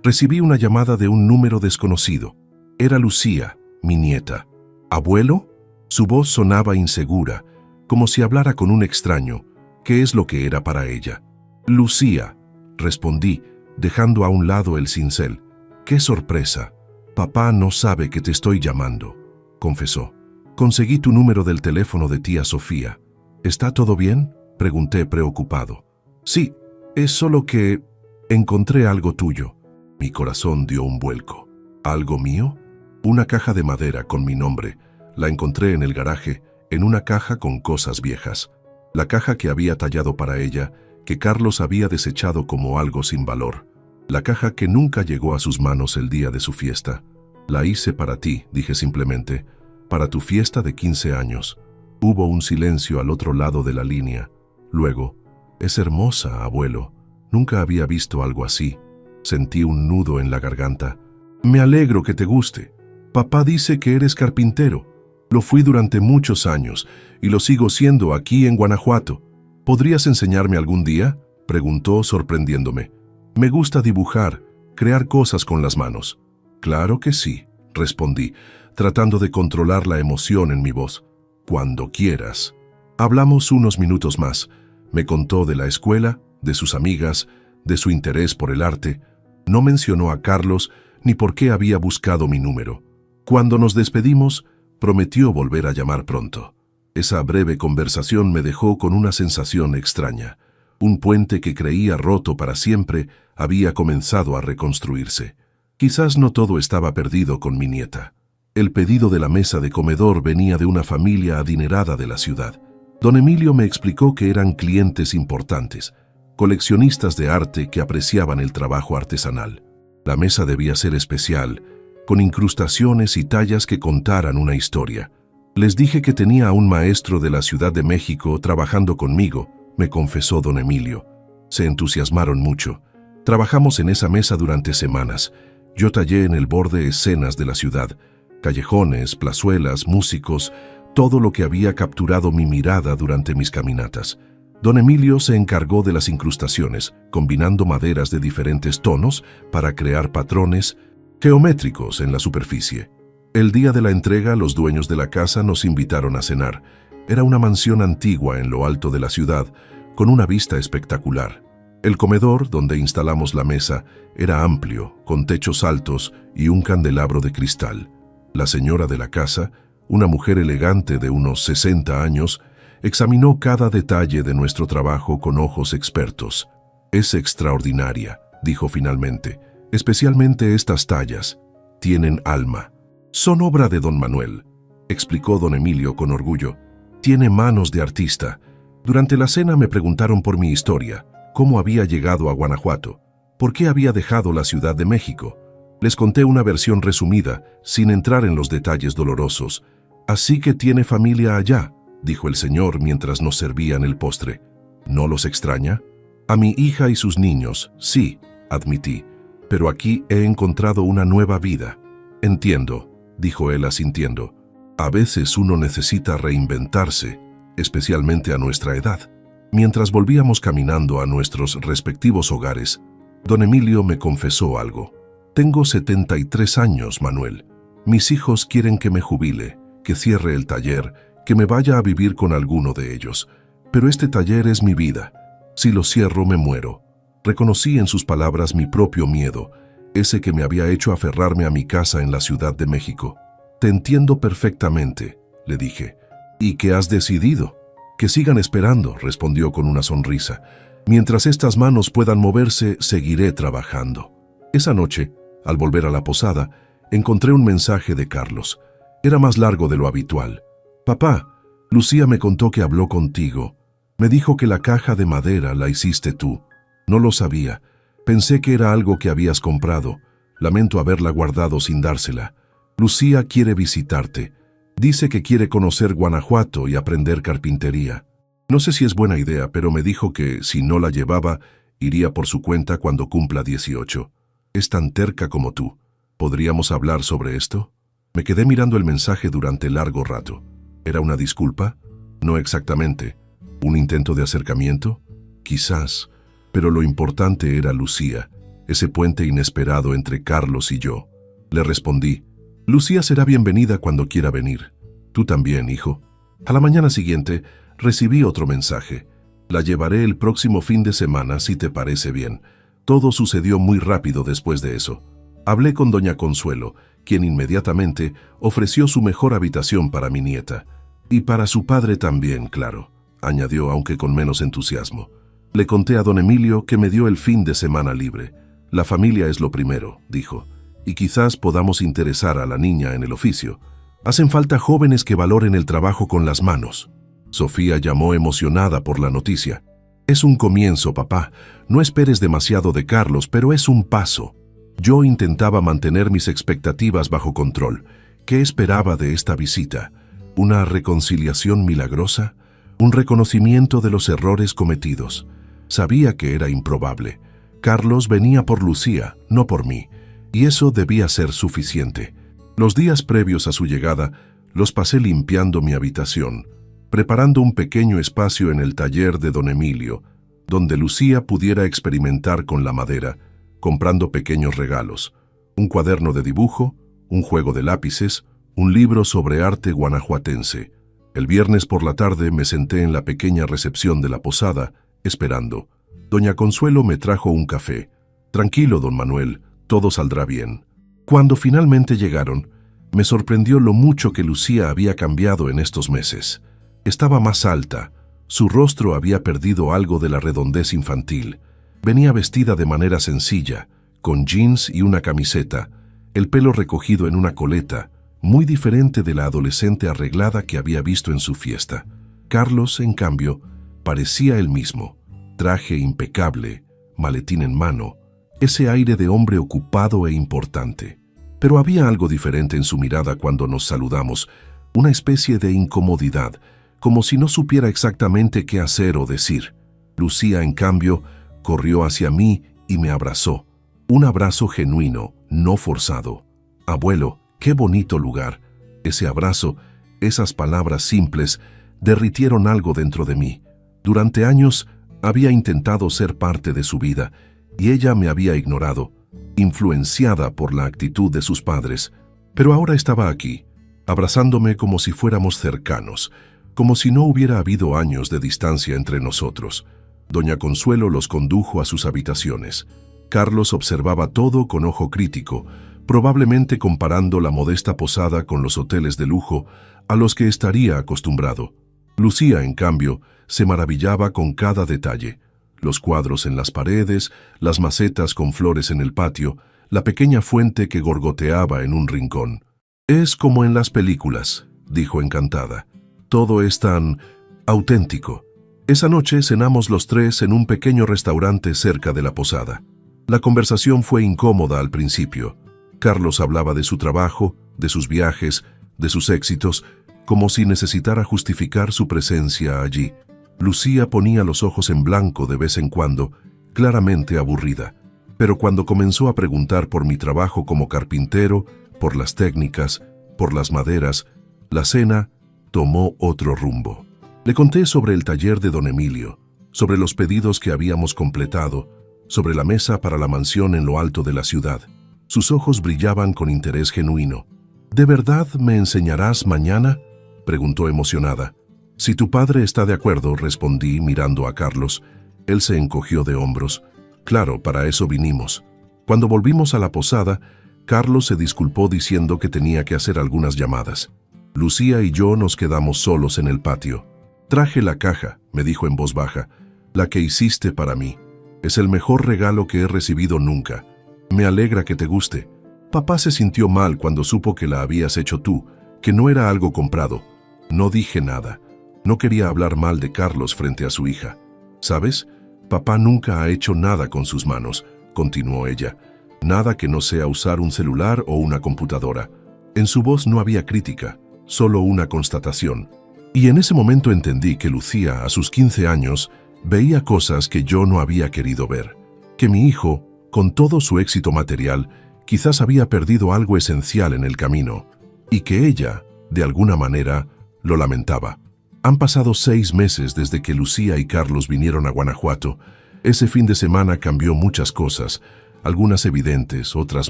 recibí una llamada de un número desconocido. Era Lucía, mi nieta. «¿Abuelo?». Su voz sonaba insegura, como si hablara con un extraño, ¿Qué es lo que era para ella? Lucía, respondí, dejando a un lado el cincel. ¡Qué sorpresa! Papá no sabe que te estoy llamando, confesó. Conseguí tu número del teléfono de tía Sofía. ¿Está todo bien?, pregunté preocupado. Sí, es solo que encontré algo tuyo. Mi corazón dio un vuelco. ¿Algo mío? Una caja de madera con mi nombre. La encontré en el garaje, en una caja con cosas viejas. La caja que había tallado para ella, que Carlos había desechado como algo sin valor. La caja que nunca llegó a sus manos el día de su fiesta. La hice para ti, dije simplemente, para tu fiesta de 15 años. Hubo un silencio al otro lado de la línea. Luego, es hermosa, abuelo. Nunca había visto algo así. Sentí un nudo en la garganta. Me alegro que te guste. Papá dice que eres carpintero. Lo fui durante muchos años y lo sigo siendo aquí en Guanajuato. ¿Podrías enseñarme algún día?, preguntó sorprendiéndome. Me gusta dibujar, crear cosas con las manos. Claro que sí, respondí, tratando de controlar la emoción en mi voz. Cuando quieras. Hablamos unos minutos más. Me contó de la escuela, de sus amigas, de su interés por el arte. No mencionó a Carlos ni por qué había buscado mi número. Cuando nos despedimos, prometió volver a llamar pronto. Esa breve conversación me dejó con una sensación extraña. Un puente que creía roto para siempre había comenzado a reconstruirse. Quizás no todo estaba perdido con mi nieta. El pedido de la mesa de comedor venía de una familia adinerada de la ciudad. Don Emilio me explicó que eran clientes importantes, coleccionistas de arte que apreciaban el trabajo artesanal. La mesa debía ser especial, con incrustaciones y tallas que contaran una historia. Les dije que tenía a un maestro de la Ciudad de México trabajando conmigo, me confesó don Emilio. Se entusiasmaron mucho. Trabajamos en esa mesa durante semanas. Yo tallé en el borde escenas de la ciudad, callejones, plazuelas, músicos, todo lo que había capturado mi mirada durante mis caminatas. Don Emilio se encargó de las incrustaciones, combinando maderas de diferentes tonos para crear patrones geométricos en la superficie. El día de la entrega, los dueños de la casa nos invitaron a cenar. Era una mansión antigua en lo alto de la ciudad, con una vista espectacular. El comedor, donde instalamos la mesa, era amplio, con techos altos y un candelabro de cristal. La señora de la casa, una mujer elegante de unos 60 años, examinó cada detalle de nuestro trabajo con ojos expertos. «Es extraordinaria», dijo finalmente, «especialmente estas tallas. Tienen alma». «Son obra de don Manuel», explicó don Emilio con orgullo. «Tiene manos de artista». Durante la cena me preguntaron por mi historia, cómo había llegado a Guanajuato, por qué había dejado la Ciudad de México. Les conté una versión resumida, sin entrar en los detalles dolorosos. «Así que tiene familia allá», dijo el señor mientras nos servían el postre. «¿No los extraña?» «A mi hija y sus niños, sí», admití, «pero aquí he encontrado una nueva vida». «Entiendo», dijo él asintiendo. «A veces uno necesita reinventarse, especialmente a nuestra edad». Mientras volvíamos caminando a nuestros respectivos hogares, don Emilio me confesó algo. «Tengo 73 años, Manuel. Mis hijos quieren que me jubile, que cierre el taller, que me vaya a vivir con alguno de ellos. Pero este taller es mi vida. Si lo cierro, me muero». Reconocí en sus palabras mi propio miedo, ese que me había hecho aferrarme a mi casa en la Ciudad de México. «Te entiendo perfectamente», le dije. «¿Y qué has decidido?» «Que sigan esperando», respondió con una sonrisa. «Mientras estas manos puedan moverse, seguiré trabajando». Esa noche, al volver a la posada, encontré un mensaje de Carlos. Era más largo de lo habitual. «Papá, Lucía me contó que habló contigo. Me dijo que la caja de madera la hiciste tú. No lo sabía. Pensé que era algo que habías comprado. Lamento haberla guardado sin dársela. Lucía quiere visitarte. Dice que quiere conocer Guanajuato y aprender carpintería. No sé si es buena idea, pero me dijo que, si no la llevaba, iría por su cuenta cuando cumpla 18. Es tan terca como tú. ¿Podríamos hablar sobre esto?» Me quedé mirando el mensaje durante largo rato. ¿Era una disculpa? No exactamente. ¿Un intento de acercamiento? Quizás. Pero lo importante era Lucía, ese puente inesperado entre Carlos y yo. Le respondí: «Lucía será bienvenida cuando quiera venir. Tú también, hijo». A la mañana siguiente, recibí otro mensaje. La llevaré el próximo fin de semana si te parece bien. Todo sucedió muy rápido después de eso. Hablé con doña Consuelo, quien inmediatamente ofreció su mejor habitación para mi nieta. Y para su padre también, claro, añadió, aunque con menos entusiasmo. Le conté a don Emilio que me dio el fin de semana libre. La familia es lo primero, dijo, y quizás podamos interesar a la niña en el oficio. Hacen falta jóvenes que valoren el trabajo con las manos. Sofía llamó emocionada por la noticia. Es un comienzo, papá. No esperes demasiado de Carlos, pero es un paso. Yo intentaba mantener mis expectativas bajo control. ¿Qué esperaba de esta visita? ¿Una reconciliación milagrosa? ¿Un reconocimiento de los errores cometidos? Sabía que era improbable. Carlos venía por Lucía, no por mí, y eso debía ser suficiente. Los días previos a su llegada los pasé limpiando mi habitación, preparando un pequeño espacio en el taller de don Emilio, donde Lucía pudiera experimentar con la madera, comprando pequeños regalos, un cuaderno de dibujo, un juego de lápices, un libro sobre arte guanajuatense. El viernes por la tarde me senté en la pequeña recepción de la posada, esperando. Doña Consuelo me trajo un café. Tranquilo, don Manuel, todo saldrá bien. Cuando finalmente llegaron, me sorprendió lo mucho que Lucía había cambiado en estos meses. Estaba más alta, su rostro había perdido algo de la redondez infantil. Venía vestida de manera sencilla, con jeans y una camiseta, el pelo recogido en una coleta, muy diferente de la adolescente arreglada que había visto en su fiesta. Carlos, en cambio, parecía el mismo. Traje impecable, maletín en mano, ese aire de hombre ocupado e importante. Pero había algo diferente en su mirada cuando nos saludamos, una especie de incomodidad, como si no supiera exactamente qué hacer o decir. Lucía, en cambio, corrió hacia mí y me abrazó. Un abrazo genuino, no forzado. Abuelo, qué bonito lugar. Ese abrazo, esas palabras simples, derritieron algo dentro de mí. Durante años había intentado ser parte de su vida, y ella me había ignorado, influenciada por la actitud de sus padres. Pero ahora estaba aquí, abrazándome como si fuéramos cercanos, como si no hubiera habido años de distancia entre nosotros. Doña Consuelo los condujo a sus habitaciones. Carlos observaba todo con ojo crítico, probablemente comparando la modesta posada con los hoteles de lujo a los que estaría acostumbrado. Lucía, en cambio, se maravillaba con cada detalle. Los cuadros en las paredes, las macetas con flores en el patio, la pequeña fuente que gorgoteaba en un rincón. «Es como en las películas», dijo encantada. «Todo es tan auténtico». Esa noche cenamos los tres en un pequeño restaurante cerca de la posada. La conversación fue incómoda al principio. Carlos hablaba de su trabajo, de sus viajes, de sus éxitos, como si necesitara justificar su presencia allí. Lucía ponía los ojos en blanco de vez en cuando, claramente aburrida. Pero cuando comenzó a preguntar por mi trabajo como carpintero, por las técnicas, por las maderas, la cena tomó otro rumbo. Le conté sobre el taller de don Emilio, sobre los pedidos que habíamos completado, sobre la mesa para la mansión en lo alto de la ciudad. Sus ojos brillaban con interés genuino. «¿De verdad me enseñarás mañana?», preguntó emocionada. «Si tu padre está de acuerdo», respondí mirando a Carlos. Él se encogió de hombros. «Claro, para eso vinimos». Cuando volvimos a la posada, Carlos se disculpó diciendo que tenía que hacer algunas llamadas. Lucía y yo nos quedamos solos en el patio. «Traje la caja», me dijo en voz baja, «la que hiciste para mí. Es el mejor regalo que he recibido nunca. Me alegra que te guste. Papá se sintió mal cuando supo que la habías hecho tú, que no era algo comprado». No dije nada. No quería hablar mal de Carlos frente a su hija. «¿Sabes? Papá nunca ha hecho nada con sus manos», continuó ella. «Nada que no sea usar un celular o una computadora». En su voz no había crítica, solo una constatación. Y en ese momento entendí que Lucía, a sus 15 años, veía cosas que yo no había querido ver. Que mi hijo, con todo su éxito material, quizás había perdido algo esencial en el camino. Y que ella, de alguna manera, lo lamentaba. Han pasado 6 meses desde que Lucía y Carlos vinieron a Guanajuato. Ese fin de semana cambió muchas cosas, algunas evidentes, otras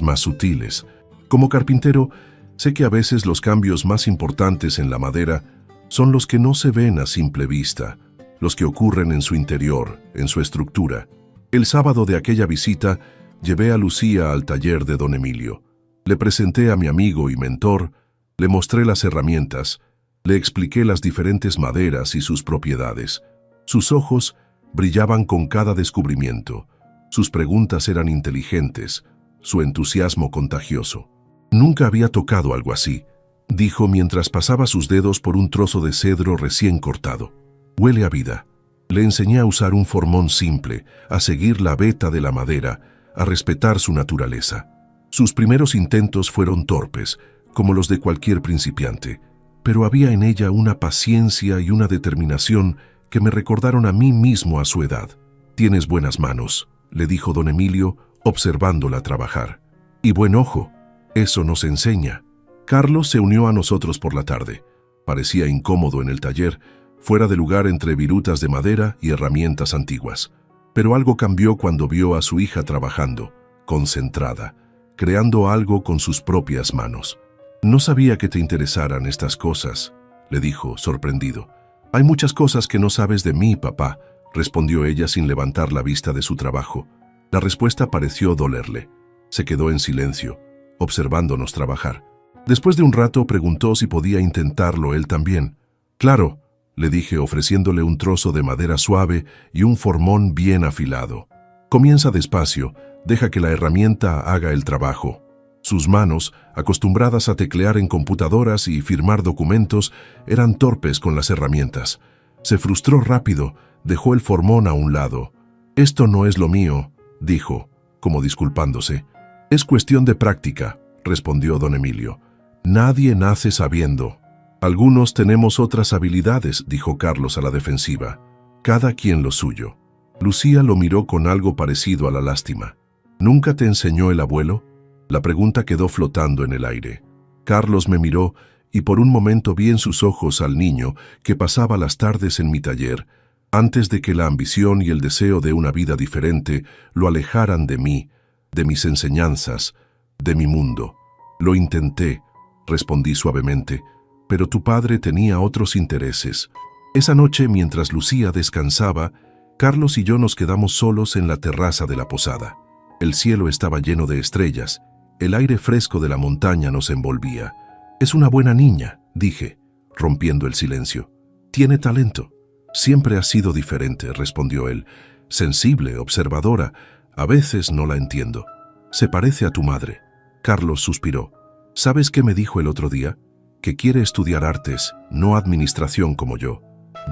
más sutiles. Como carpintero, sé que a veces los cambios más importantes en la madera son los que no se ven a simple vista, los que ocurren en su interior, en su estructura. El sábado de aquella visita, llevé a Lucía al taller de don Emilio. Le presenté a mi amigo y mentor, le mostré las herramientas, le expliqué las diferentes maderas y sus propiedades. Sus ojos brillaban con cada descubrimiento. Sus preguntas eran inteligentes, su entusiasmo contagioso. Nunca había tocado algo así, dijo mientras pasaba sus dedos por un trozo de cedro recién cortado. Huele a vida. Le enseñé a usar un formón simple, a seguir la veta de la madera, a respetar su naturaleza. Sus primeros intentos fueron torpes, como los de cualquier principiante, pero había en ella una paciencia y una determinación que me recordaron a mí mismo a su edad. «Tienes buenas manos», le dijo don Emilio, observándola trabajar. «Y buen ojo, eso nos enseña». Carlos se unió a nosotros por la tarde. Parecía incómodo en el taller, fuera de lugar entre virutas de madera y herramientas antiguas. Pero algo cambió cuando vio a su hija trabajando, concentrada, creando algo con sus propias manos. «No sabía que te interesaran estas cosas», le dijo, sorprendido. «Hay muchas cosas que no sabes de mí, papá», respondió ella sin levantar la vista de su trabajo. La respuesta pareció dolerle. Se quedó en silencio, observándonos trabajar. Después de un rato preguntó si podía intentarlo él también. «Claro», le dije ofreciéndole un trozo de madera suave y un formón bien afilado. «Comienza despacio, deja que la herramienta haga el trabajo». Sus manos, acostumbradas a teclear en computadoras y firmar documentos, eran torpes con las herramientas. Se frustró rápido, dejó el formón a un lado. «Esto no es lo mío», dijo, como disculpándose. «Es cuestión de práctica», respondió don Emilio. «Nadie nace sabiendo». «Algunos tenemos otras habilidades», dijo Carlos a la defensiva. «Cada quien lo suyo». Lucía lo miró con algo parecido a la lástima. «¿Nunca te enseñó el abuelo?». La pregunta quedó flotando en el aire. Carlos me miró y por un momento vi en sus ojos al niño que pasaba las tardes en mi taller, antes de que la ambición y el deseo de una vida diferente lo alejaran de mí, de mis enseñanzas, de mi mundo. «Lo intenté», respondí suavemente, «pero tu padre tenía otros intereses». Esa noche, mientras Lucía descansaba, Carlos y yo nos quedamos solos en la terraza de la posada. El cielo estaba lleno de estrellas. El aire fresco de la montaña nos envolvía. «Es una buena niña», dije, rompiendo el silencio. «Tiene talento». «Siempre ha sido diferente», respondió él. «Sensible, observadora. A veces no la entiendo. Se parece a tu madre». Carlos suspiró. «¿Sabes qué me dijo el otro día? Que quiere estudiar artes, no administración como yo.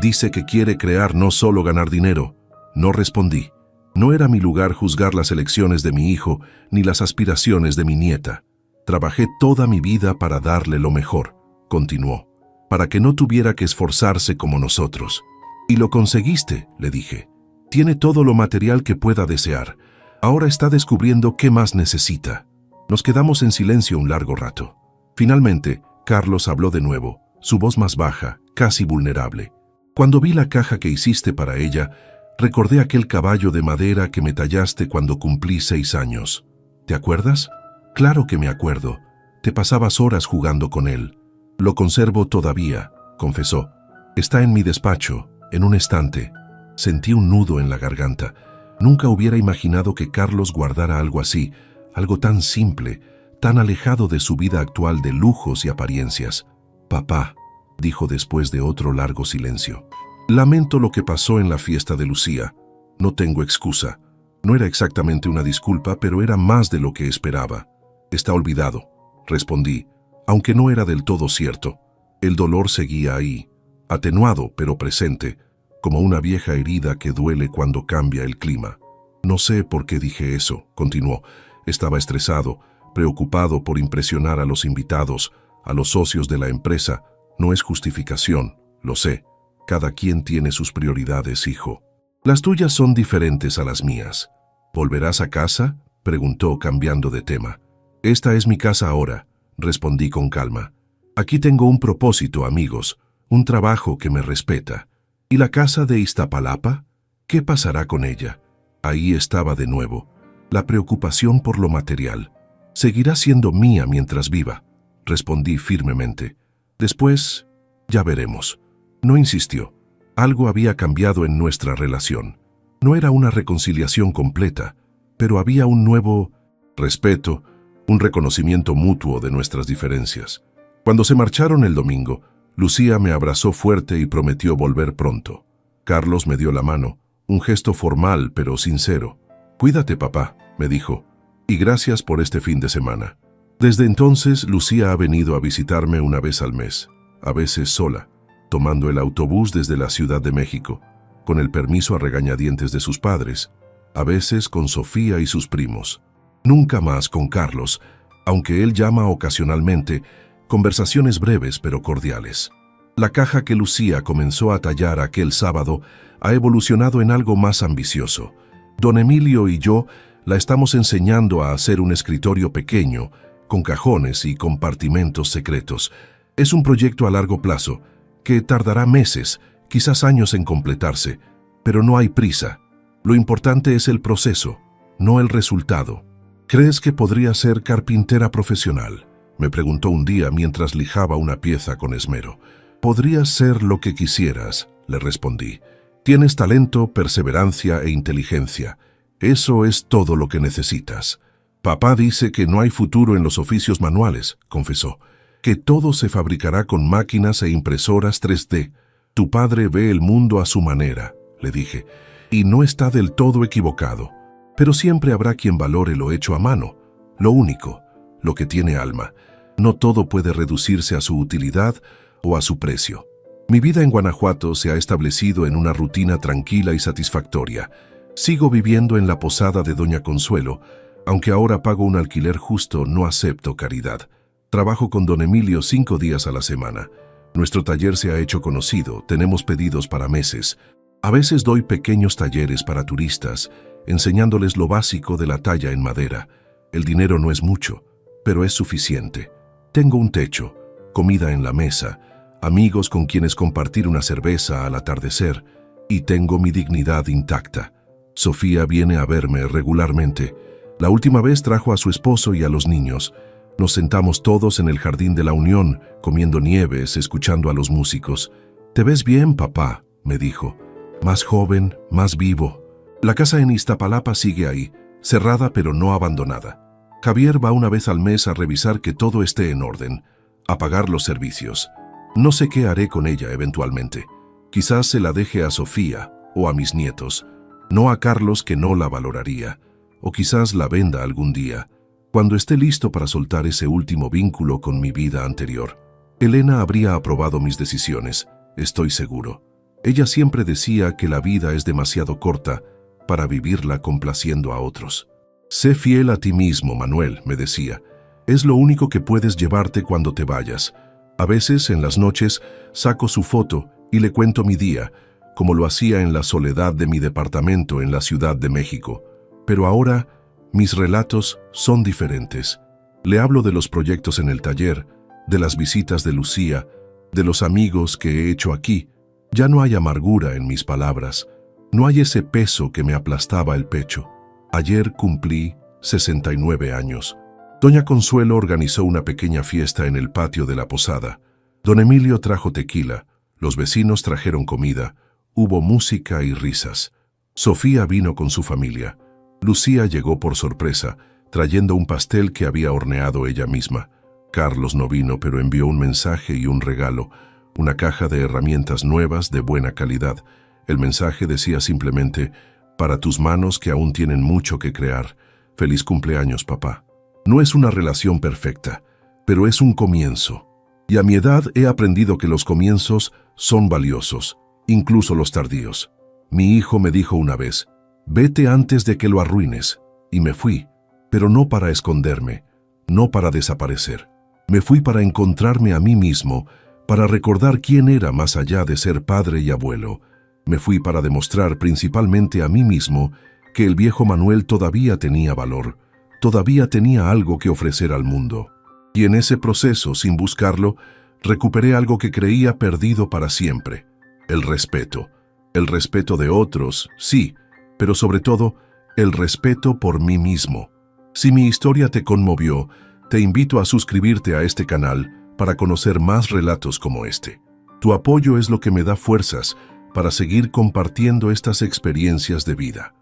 Dice que quiere crear, no solo ganar dinero». No respondí. No era mi lugar juzgar las elecciones de mi hijo ni las aspiraciones de mi nieta. «Trabajé toda mi vida para darle lo mejor», continuó, «para que no tuviera que esforzarse como nosotros. Y lo conseguiste», le dije. «Tiene todo lo material que pueda desear. Ahora está descubriendo qué más necesita». Nos quedamos en silencio un largo rato. Finalmente, Carlos habló de nuevo, su voz más baja, casi vulnerable. «Cuando vi la caja que hiciste para ella, recordé aquel caballo de madera que me tallaste cuando cumplí 6 años. ¿Te acuerdas?». «Claro que me acuerdo. Te pasabas horas jugando con él». «Lo conservo todavía», confesó. «Está en mi despacho, en un estante». Sentí un nudo en la garganta. Nunca hubiera imaginado que Carlos guardara algo así, algo tan simple, tan alejado de su vida actual de lujos y apariencias. «Papá», dijo después de otro largo silencio. «Lamento lo que pasó en la fiesta de Lucía. No tengo excusa. No era exactamente una disculpa, pero era más de lo que esperaba». «Está olvidado», respondí, aunque no era del todo cierto. El dolor seguía ahí, atenuado pero presente, como una vieja herida que duele cuando cambia el clima. «No sé por qué dije eso», continuó. «Estaba estresado, preocupado por impresionar a los invitados, a los socios de la empresa. No es justificación, lo sé. Cada quien tiene sus prioridades, hijo. Las tuyas son diferentes a las mías». «¿Volverás a casa?», preguntó cambiando de tema. «Esta es mi casa ahora», respondí con calma. «Aquí tengo un propósito, amigos, un trabajo que me respeta. ¿Y la casa de Iztapalapa? ¿Qué pasará con ella?». Ahí estaba de nuevo, la preocupación por lo material. «Seguirá siendo mía mientras viva», respondí firmemente. «Después, ya veremos». No insistió. Algo había cambiado en nuestra relación. No era una reconciliación completa, pero había un nuevo respeto, un reconocimiento mutuo de nuestras diferencias. Cuando se marcharon el domingo, Lucía me abrazó fuerte y prometió volver pronto. Carlos me dio la mano, un gesto formal pero sincero. «Cuídate, papá», me dijo, «y gracias por este fin de semana». Desde entonces, Lucía ha venido a visitarme una vez al mes, a veces sola, tomando el autobús desde la Ciudad de México, con el permiso a regañadientes de sus padres, a veces con Sofía y sus primos. Nunca más con Carlos, aunque él llama ocasionalmente, conversaciones breves pero cordiales. La caja que Lucía comenzó a tallar aquel sábado ha evolucionado en algo más ambicioso. Don Emilio y yo la estamos enseñando a hacer un escritorio pequeño, con cajones y compartimentos secretos. Es un proyecto a largo plazo, que tardará meses, quizás años en completarse, pero no hay prisa. Lo importante es el proceso, no el resultado. «¿Crees que podría ser carpintera profesional?», me preguntó un día mientras lijaba una pieza con esmero. «Podrías ser lo que quisieras», le respondí. «Tienes talento, perseverancia e inteligencia. Eso es todo lo que necesitas». «Papá dice que no hay futuro en los oficios manuales», confesó, «que todo se fabricará con máquinas e impresoras 3D. Tu padre ve el mundo a su manera», le dije, «y no está del todo equivocado. Pero siempre habrá quien valore lo hecho a mano, lo único, lo que tiene alma. No todo puede reducirse a su utilidad o a su precio». Mi vida en Guanajuato se ha establecido en una rutina tranquila y satisfactoria. Sigo viviendo en la posada de Doña Consuelo. Aunque ahora pago un alquiler justo, no acepto caridad. Trabajo con don Emilio 5 días a la semana. Nuestro taller se ha hecho conocido, tenemos pedidos para meses. A veces doy pequeños talleres para turistas, enseñándoles lo básico de la talla en madera. El dinero no es mucho, pero es suficiente. Tengo un techo, comida en la mesa, amigos con quienes compartir una cerveza al atardecer, y tengo mi dignidad intacta. Sofía viene a verme regularmente. La última vez trajo a su esposo y a los niños. Nos sentamos todos en el Jardín de la Unión, comiendo nieves, escuchando a los músicos. «Te ves bien, papá», me dijo. «Más joven, más vivo». La casa en Iztapalapa sigue ahí, cerrada pero no abandonada. Javier va una vez al mes a revisar que todo esté en orden, a pagar los servicios. No sé qué haré con ella eventualmente. Quizás se la deje a Sofía o a mis nietos, no a Carlos, que no la valoraría. O quizás la venda algún día, cuando esté listo para soltar ese último vínculo con mi vida anterior. Elena habría aprobado mis decisiones, estoy seguro. Ella siempre decía que la vida es demasiado corta para vivirla complaciendo a otros. «Sé fiel a ti mismo, Manuel», me decía. «Es lo único que puedes llevarte cuando te vayas». A veces, en las noches, saco su foto y le cuento mi día, como lo hacía en la soledad de mi departamento en la Ciudad de México. Pero ahora, mis relatos son diferentes. Le hablo de los proyectos en el taller, de las visitas de Lucía, de los amigos que he hecho aquí. Ya no hay amargura en mis palabras. No hay ese peso que me aplastaba el pecho. Ayer cumplí 69 años. Doña Consuelo organizó una pequeña fiesta en el patio de la posada. Don Emilio trajo tequila, los vecinos trajeron comida, hubo música y risas. Sofía vino con su familia. Lucía llegó por sorpresa, trayendo un pastel que había horneado ella misma. Carlos no vino, pero envió un mensaje y un regalo, una caja de herramientas nuevas de buena calidad. El mensaje decía simplemente: «Para tus manos que aún tienen mucho que crear. Feliz cumpleaños, papá». No es una relación perfecta, pero es un comienzo. Y a mi edad he aprendido que los comienzos son valiosos, incluso los tardíos. Mi hijo me dijo una vez: «Vete antes de que lo arruines», y me fui, pero no para esconderme, no para desaparecer. Me fui para encontrarme a mí mismo, para recordar quién era más allá de ser padre y abuelo. Me fui para demostrar principalmente a mí mismo que el viejo Manuel todavía tenía valor, todavía tenía algo que ofrecer al mundo. Y en ese proceso, sin buscarlo, recuperé algo que creía perdido para siempre: el respeto. El respeto de otros, sí, pero sobre todo, el respeto por mí mismo. Si mi historia te conmovió, te invito a suscribirte a este canal para conocer más relatos como este. Tu apoyo es lo que me da fuerzas para seguir compartiendo estas experiencias de vida.